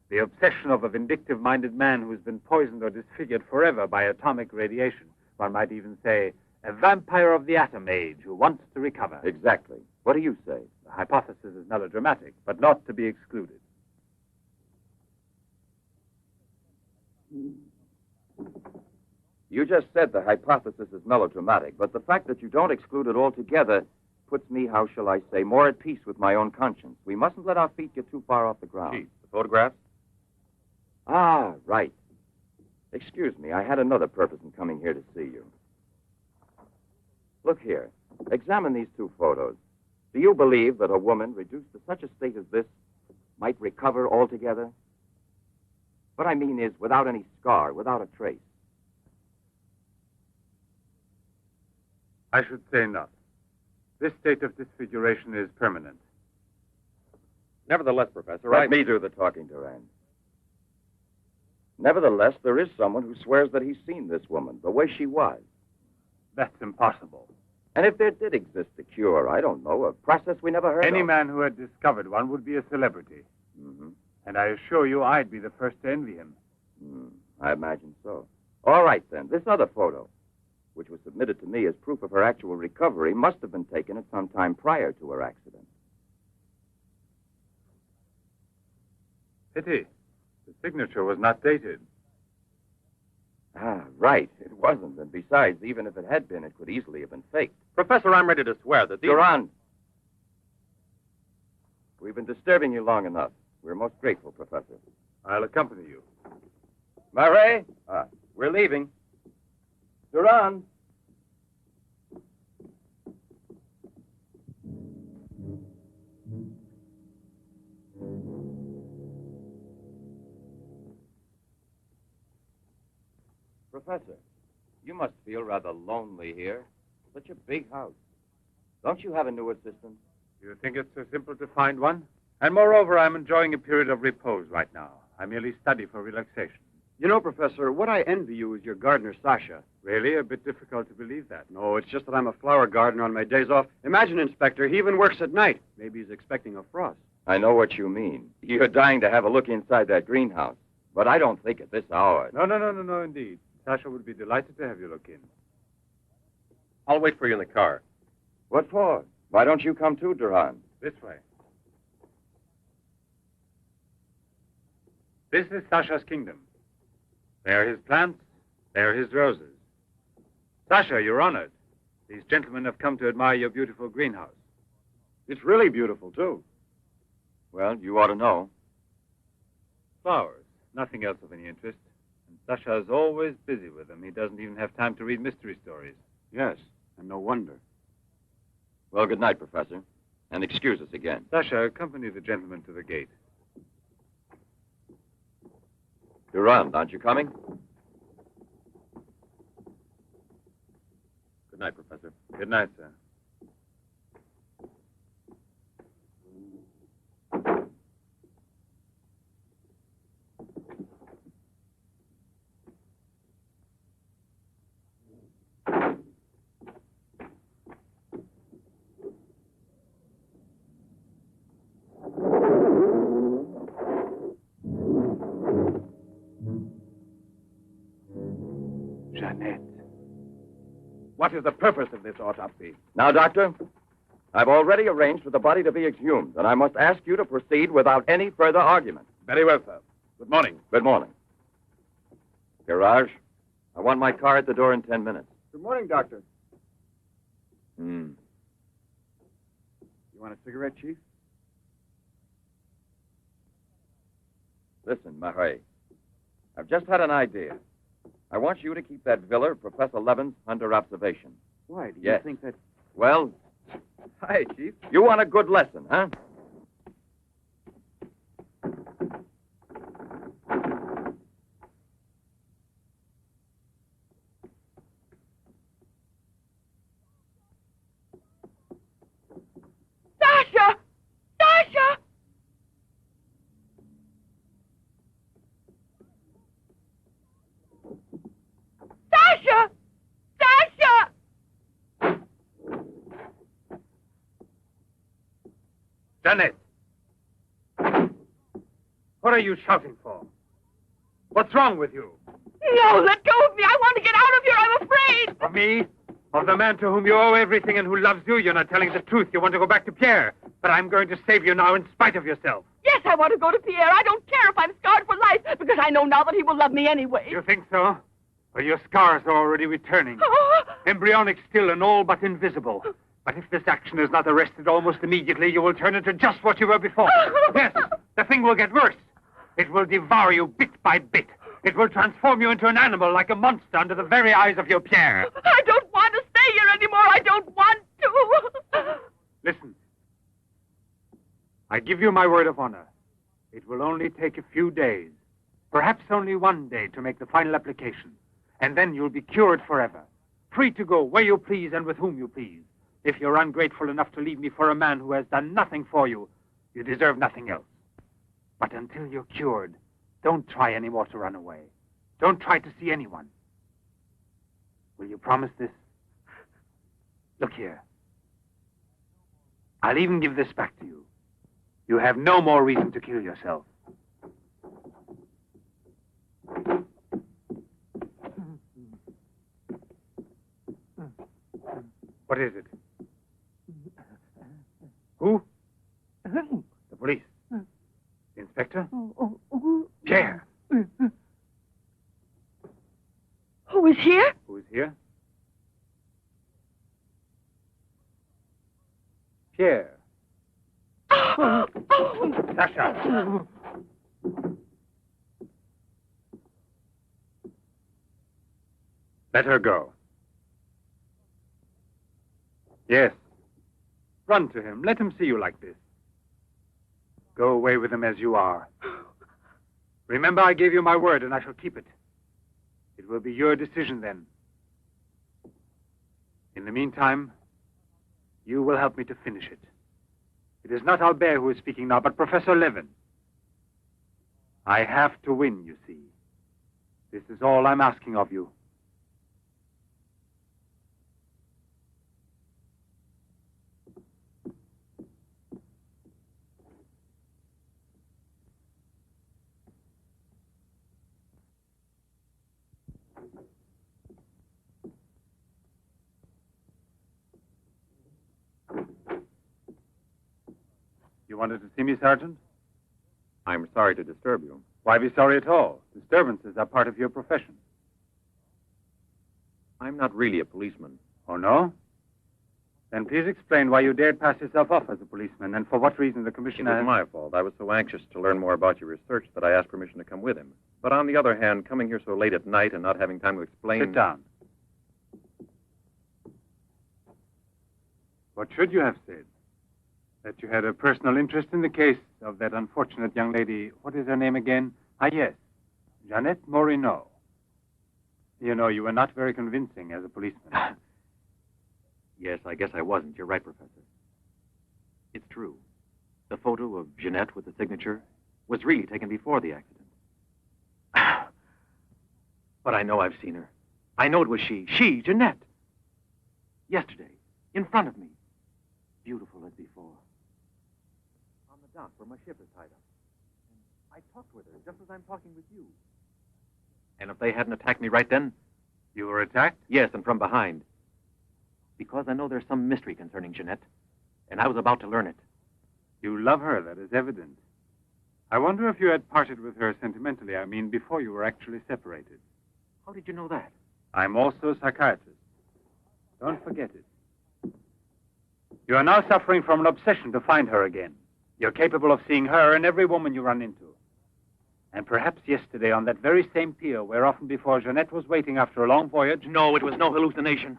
The obsession of a vindictive-minded man who's been poisoned or disfigured forever by atomic radiation. One might even say, a vampire of the atom age who wants to recover. Exactly. What do you say? The hypothesis is melodramatic, but not to be excluded. You just said the hypothesis is melodramatic, but the fact that you don't exclude it altogether puts me, how shall I say, more at peace with my own conscience. We mustn't let our feet get too far off the ground. Chief, the photographs? Ah, right. Excuse me, I had another purpose in coming here to see you. Look here. Examine these two photos. Do you believe that a woman reduced to such a state as this might recover altogether? What I mean is without any scar, without a trace. I should say not. This state of disfiguration is permanent. Nevertheless, Professor, Let me do the talking, Duran. Nevertheless, there is someone who swears that he's seen this woman, the way she was. That's impossible. And if there did exist a cure, I don't know, a process we never heard Any of. man who had discovered one would be a celebrity. Mm-hmm. And I assure you I'd be the first to envy him. I imagine so. All right, then. This other photo, which was submitted to me as proof of her actual recovery, must have been taken at some time prior to her accident. Pity. The signature was not dated. Ah, right. It wasn't. And besides, even if it had been, it could easily have been faked. Professor, I'm ready to swear that these... Duran! We've been disturbing you long enough. We're most grateful, Professor. I'll accompany you. Murray? We're leaving. Duran! Professor, you must feel rather lonely here. Such a big house. Don't you have a new assistant? You think it's so simple to find one? And moreover, I'm enjoying a period of repose right now. I merely study for relaxation. You know, Professor, what I envy you is your gardener, Sasha. Really? A bit difficult to believe that. No, it's just that I'm a flower gardener on my days off. Imagine, Inspector, he even works at night. Maybe he's expecting a frost. I know what you mean. You're dying to have a look inside that greenhouse. But I don't think at this hour. No, indeed. Sasha would be delighted to have you look in. I'll wait for you in the car. What for? Why don't you come too, Duran? This way. This is Sasha's kingdom. There are his plants. There are his roses. Sasha, you're honored. These gentlemen have come to admire your beautiful greenhouse. It's really beautiful, too. Well, you ought to know. Flowers. Nothing else of any interest. And Sasha is always busy with them. He doesn't even have time to read mystery stories. Yes, and no wonder. Well, good night, Professor. And excuse us again. Sasha, accompany the gentleman to the gate. Duran, aren't you coming? Good night, Professor. Good night, sir. What is the purpose of this autopsy? Now, Doctor, I've already arranged for the body to be exhumed, and I must ask you to proceed without any further argument. Very well, sir. Good morning. Good morning. Garage, I want my car at the door in 10 minutes. Good morning, Doctor. Hmm. You want a cigarette, Chief? Listen, Marais, I've just had an idea. I want you to keep that villa of Professor Levin's under observation. Why? Do you Yes. think that... Well, Hi, Chief. you want a good lesson, huh? Sasha! Sasha! Sasha! Sasha! Janet! What are you shouting for? What's wrong with you? No, let go of me. I want to get out of here. I'm afraid. Of me? Of the man to whom you owe everything and who loves you? You're not telling the truth. You want to go back to Pierre. But I'm going to save you now in spite of yourself. Yes, I want to go to Pierre. I don't care if I'm scarred for life, because I know now that he will love me anyway. You think so? Well, your scars are already returning. Embryonic still and all but invisible. But if this action is not arrested almost immediately, you will turn into just what you were before. Yes, the thing will get worse. It will devour you bit by bit. It will transform you into an animal, like a monster, under the very eyes of your Pierre. I don't want to stay here anymore. I don't want to. Listen. I give you my word of honor. It will only take a few days, perhaps only one day, to make the final application. And then you'll be cured forever, free to go where you please and with whom you please. If you're ungrateful enough to leave me for a man who has done nothing for you, you deserve nothing else. But until you're cured, don't try any more to run away. Don't try to see anyone. Will you promise this? Look here. I'll even give this back to you. You have no more reason to kill yourself. What is it? Who? The police. The inspector? Pierre. Who is here? Who is here? Pierre. Sasha. Let her go. Yes. Run to him. Let him see you like this. Go away with him as you are. Remember, I gave you my word, and I shall keep it. It will be your decision then. In the meantime, you will help me to finish it. It is not Albert who is speaking now, but Professor Levin. I have to win, you see. This is all I'm asking of you. You wanted to see me, Sergeant? I'm sorry to disturb you. Why be sorry at all? Disturbances are part of your profession. I'm not really a policeman. Oh, no? Then please explain why you dared pass yourself off as a policeman, and for what reason the It commissioner... was my fault. I was so anxious to learn more about your research that I asked permission to come with him. But on the other hand, coming here so late at night and not having time to explain... Sit down. What should you have said? That you had a personal interest in the case of that unfortunate young lady. What is her name again? Ah, yes. Jeanette Moreau. You know, you were not very convincing as a policeman. Yes, I guess I wasn't. You're right, Professor. It's true. The photo of Jeanette with the signature was really taken before the accident. But I know I've seen her. I know it was she, Jeanette. Yesterday, in front of me. Beautiful as before. On the dock where my ship is tied up. And I talked with her just as I'm talking with you. And if they hadn't attacked me right then... You were attacked? Yes, and from behind. Because I know there's some mystery concerning Jeanette, and I was about to learn it. You love her, that is evident. I wonder if you had parted with her sentimentally, I mean, before you were actually separated. How did you know that? I'm also a psychiatrist. Don't forget it. You are now suffering from an obsession to find her again. You're capable of seeing her and every woman you run into. And perhaps yesterday on that very same pier where often before Jeanette was waiting after a long voyage... No, it was no hallucination.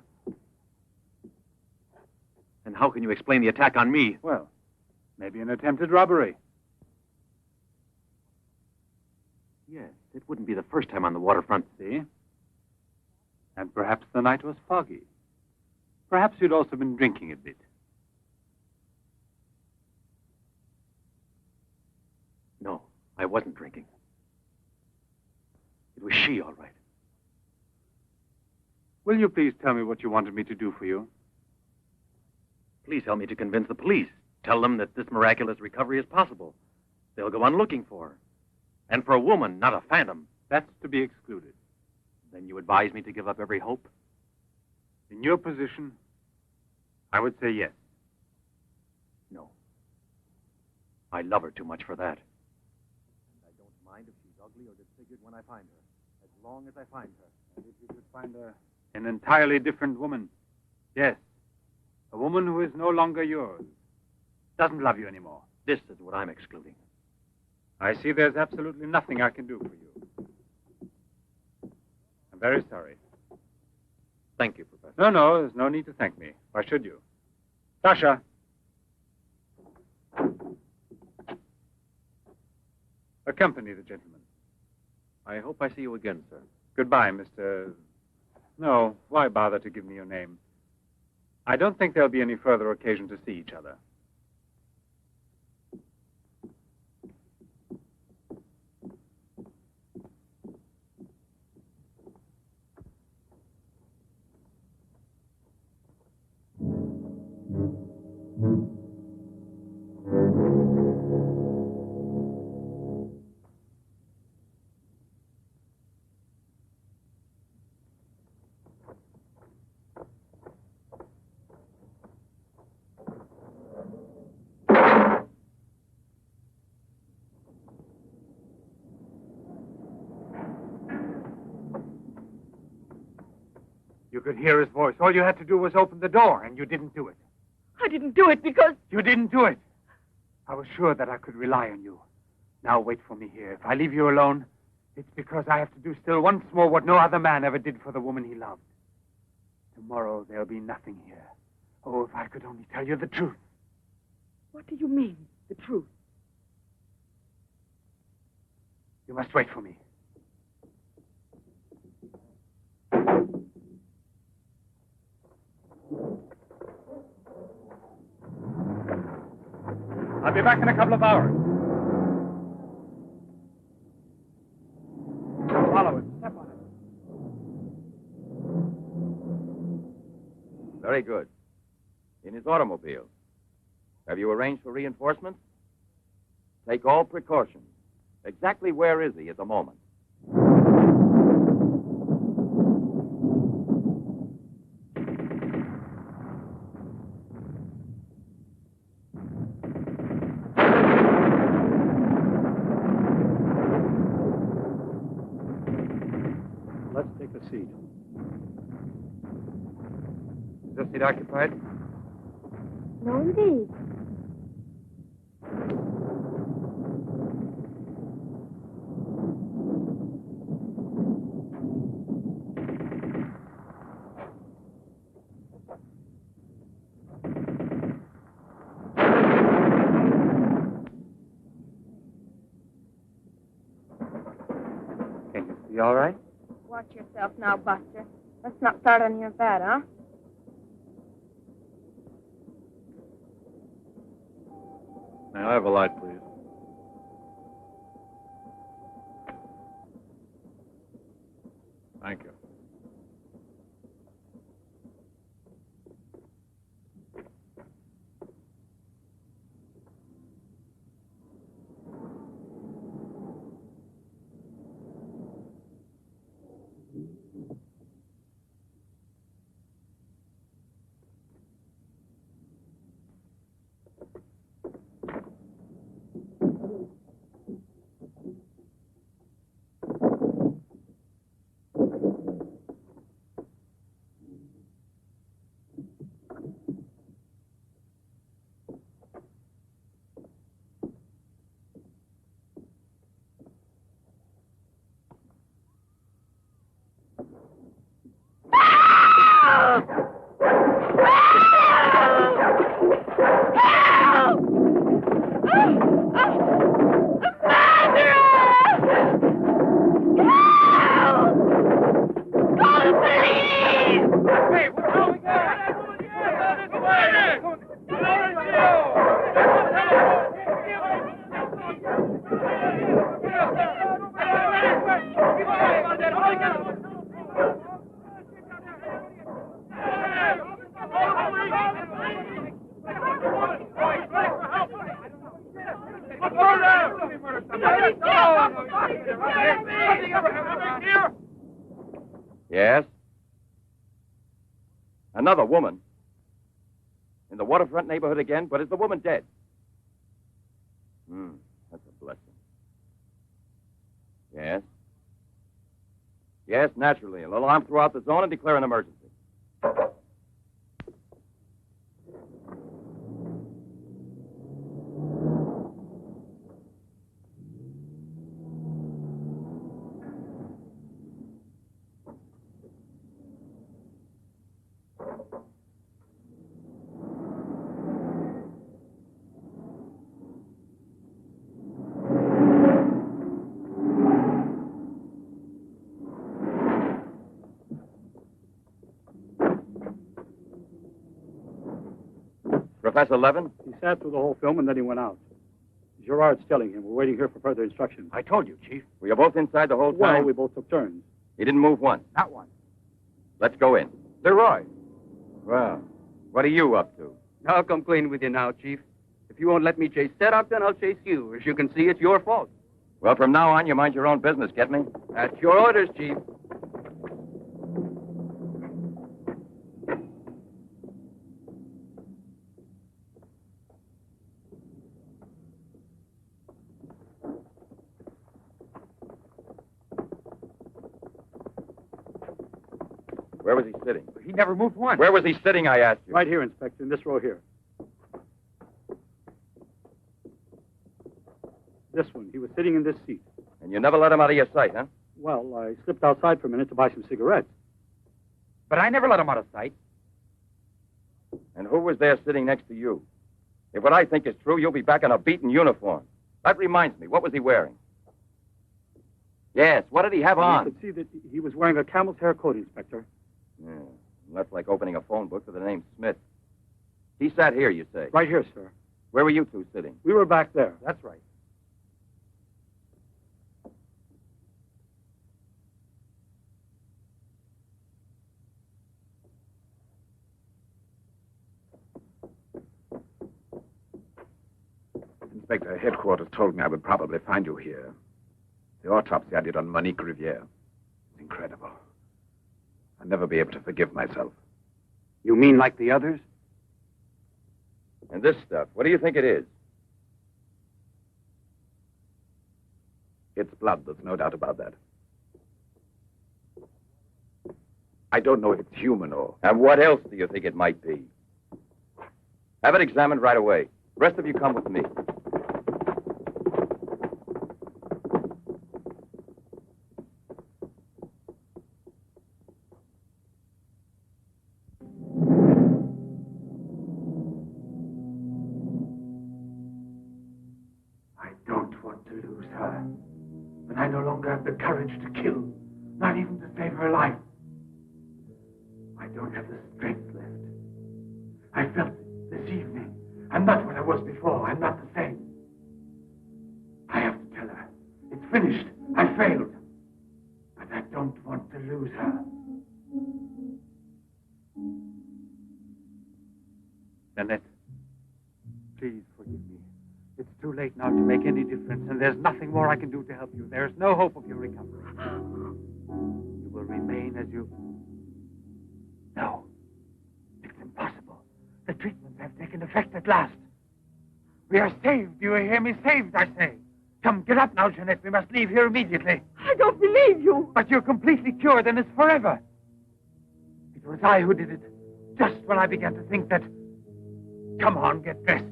And how can you explain the attack on me? Well, maybe an attempted robbery. Yes, it wouldn't be the first time on the waterfront. See? And perhaps the night was foggy. Perhaps you'd also been drinking a bit. No, I wasn't drinking. It was she, all right. Will you please tell me what you wanted me to do for you? Please help me to convince the police. Tell them that this miraculous recovery is possible. They'll go on looking for her. And for a woman, not a phantom. That's to be excluded. Then you advise me to give up every hope? In your position, I would say yes. No. I love her too much for that. And I don't mind if she's ugly or disfigured when I find her, as long as I find her. And if you could find an entirely different woman, yes. A woman who is no longer yours. Doesn't love you anymore. This is what I'm excluding. I see there's absolutely nothing I can do for you. I'm very sorry. Thank you, Professor. No, there's no need to thank me. Why should you? Sasha. Accompany the gentleman. I hope I see you again, sir. Goodbye, Mr... No, why bother to give me your name? I don't think there'll be any further occasion to see each other. You could hear his voice. All you had to do was open the door, and you didn't do it. I didn't do it because... You didn't do it. I was sure that I could rely on you. Now wait for me here. If I leave you alone, it's because I have to do still once more what no other man ever did for the woman he loved. Tomorrow there'll be nothing here. Oh, if I could only tell you the truth. What do you mean, the truth? You must wait for me. I'll be back in a couple of hours. Follow it. Step on it. Very good. In his automobile. Have you arranged for reinforcements? Take all precautions. Exactly where is he at the moment? Let's take a seat. Is this seat occupied? No, indeed. Can you see all right? Watch yourself now, Buster. Let's not start on your bed, huh? May I have a light, please? Thank you. Another woman? In the waterfront neighborhood again? But is the woman dead? That's a blessing. Yes? Yes, naturally. An alarm throughout the zone and declare an emergency. Professor Levin? He sat through the whole film and then he went out. Gerard's telling him. We're waiting here for further instructions. I told you, Chief. Were you both inside the whole time? Well, we both took turns. He didn't move once. Not one. Let's go in. Leroy. Well, what are you up to? I'll come clean with you now, Chief. If you won't let me chase Setup, then I'll chase you. As you can see, it's your fault. Well, from now on, you mind your own business, get me? That's your orders, Chief. Where was he sitting? He never moved once. Where was he sitting, I asked you? Right here, Inspector, in this row here. This one. He was sitting in this seat. And you never let him out of your sight, huh? Well, I slipped outside for a minute to buy some cigarettes. But I never let him out of sight. And who was there sitting next to you? If what I think is true, you'll be back in a beaten uniform. That reminds me, what was he wearing? Yes, what did he have on? You could see that he was wearing a camel's hair coat, Inspector. Yeah, that's like opening a phone book with the name Smith. He sat here, you say? Right here, sir. Where were you two sitting? We were back there. That's right. Inspector, headquarters told me I would probably find you here. The autopsy I did on Monique Riviere. It's incredible. I'll never be able to forgive myself. You mean like the others? And this stuff, what do you think it is? It's blood, there's no doubt about that. I don't know if it's human or... And what else do you think it might be? Have it examined right away. The rest of you come with me. I don't want to lose her. But I no longer have the courage to kill, not even to save her life. I don't have the strength left. I felt it this evening. I'm not what I was before. I'm not the same. I have to tell her. It's finished. I failed. But I don't want to lose her. Jeanette, please forgive me. It's too late now to make any difference, and there's nothing more I can do to help you. There's no hope of your recovery. You will remain as you... No. It's impossible. The treatments have taken effect at last. We are saved. Do you hear me? Saved, I say. Come, get up now, Jeanette. We must leave here immediately. I don't believe you. But you're completely cured, and it's forever. It was I who did it. Just when I began to think that... Come on, get dressed.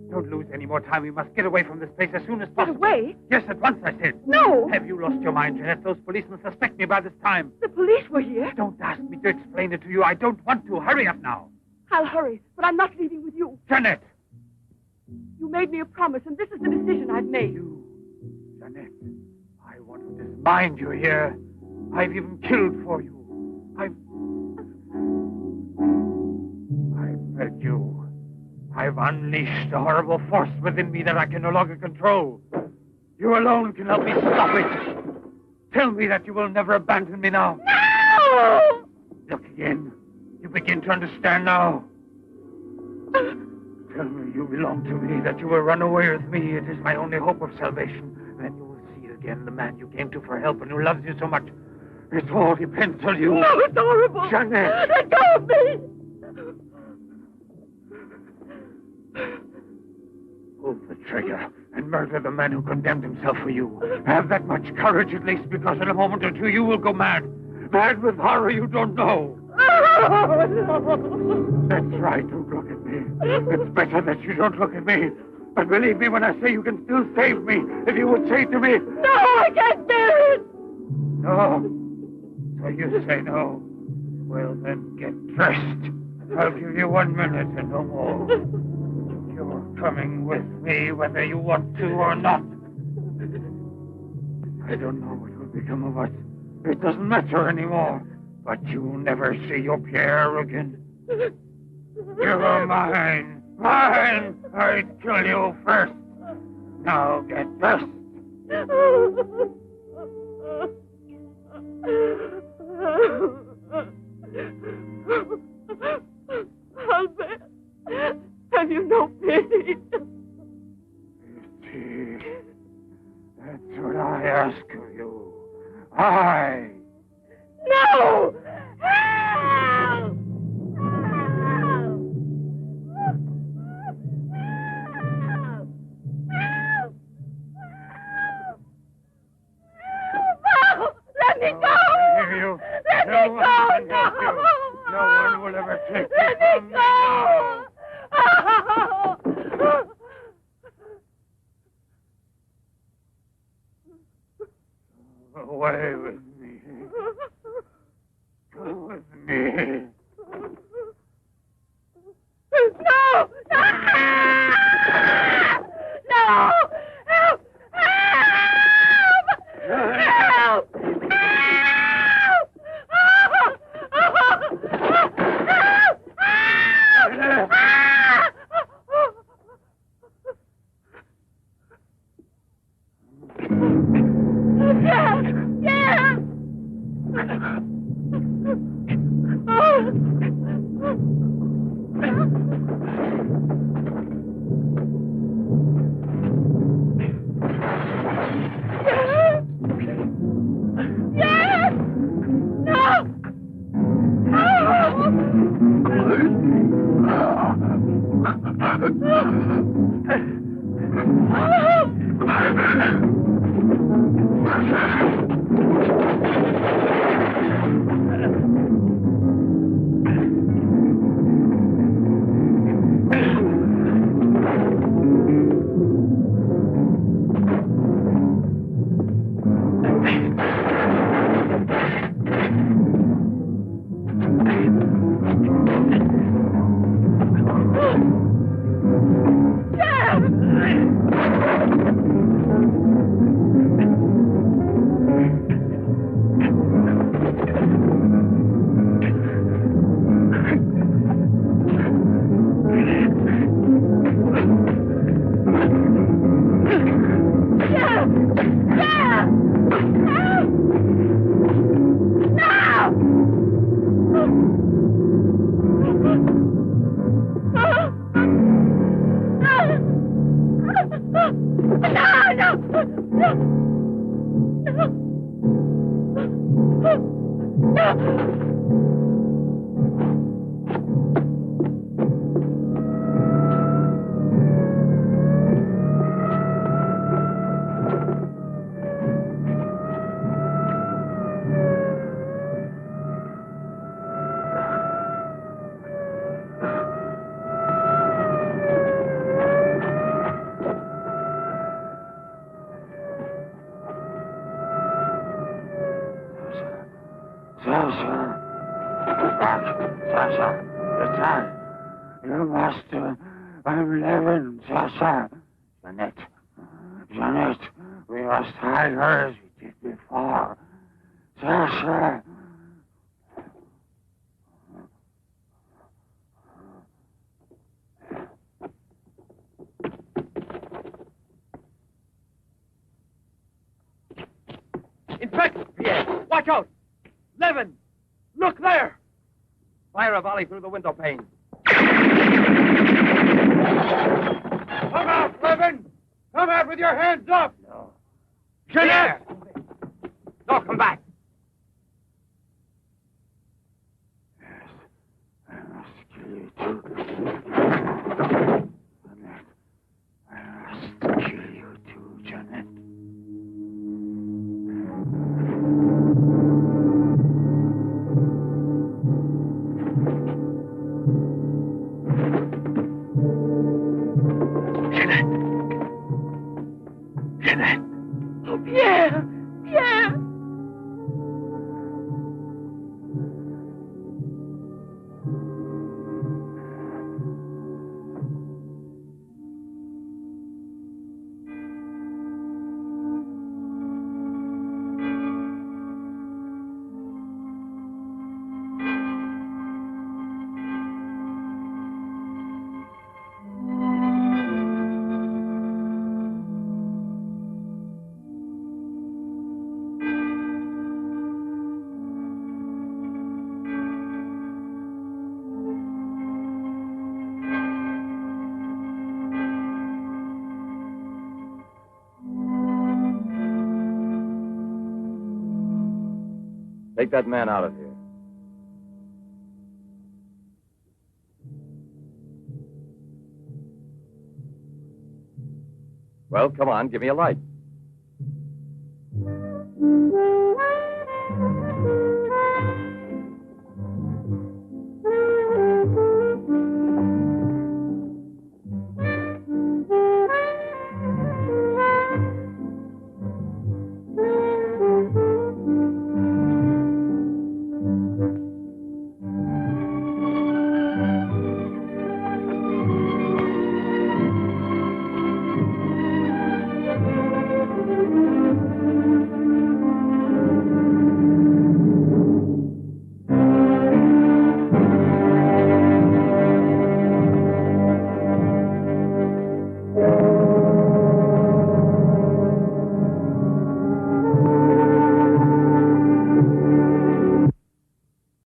Don't lose any more time. We must get away from this place as soon as possible. Get away? Yes, at once, I said. No. Have you lost your mind, Jeanette? Those policemen suspect me by this time. The police were here. Don't ask me to explain it to you. I don't want to. Hurry up now. I'll hurry, but I'm not leaving with you. Jeanette! You made me a promise, and this is the decision I've made. You, Jeanette, I want to dismind you here. I've even killed for you. I've fed you. I've unleashed a horrible force within me that I can no longer control. You alone can help me stop it. Tell me that you will never abandon me now. No! Look again. You begin to understand now. Tell me you belong to me, that you will run away with me. It is my only hope of salvation. Then you will see again the man you came to for help and who loves you so much. It all depends on you. No, it's horrible. Jeanette. Let go of me. trigger and murder the man who condemned himself for you. Have that much courage at least, because in a moment or two you will go mad. Mad with horror you don't know. That's right, don't look at me. It's better that you don't look at me. But believe me when I say you can still save me, if you would say to me... No, I can't bear it! No? So you say no? Well, then get dressed. I'll give you 1 minute and no more. You're coming with me whether you want to or not. I don't know what will become of us. It doesn't matter anymore. But you'll never see your Pierre again. You're mine. Mine! I'd kill you first. Now get dressed. Albert, have you no pity? Pity. That's what I ask of you. I. No! Help! Let me go! Let me go! No one will ever take you Let from me me now. go! Away with me. Go with me. No! No! No! Help! Help! Help! Sasha, it's I, your master. I'm Levin, Sasha. Jeanette, we must hide her as we did before. Sasha. Inspector! Yes. Watch out! Levin! Look there! Fire a volley through the window pane. Come out, Levin! Come out with your hands up! No. Jeanette! No, come back. Yes, I must kill you too. Jeanette, I must. Take that man out of here. Well, come on, give me a light.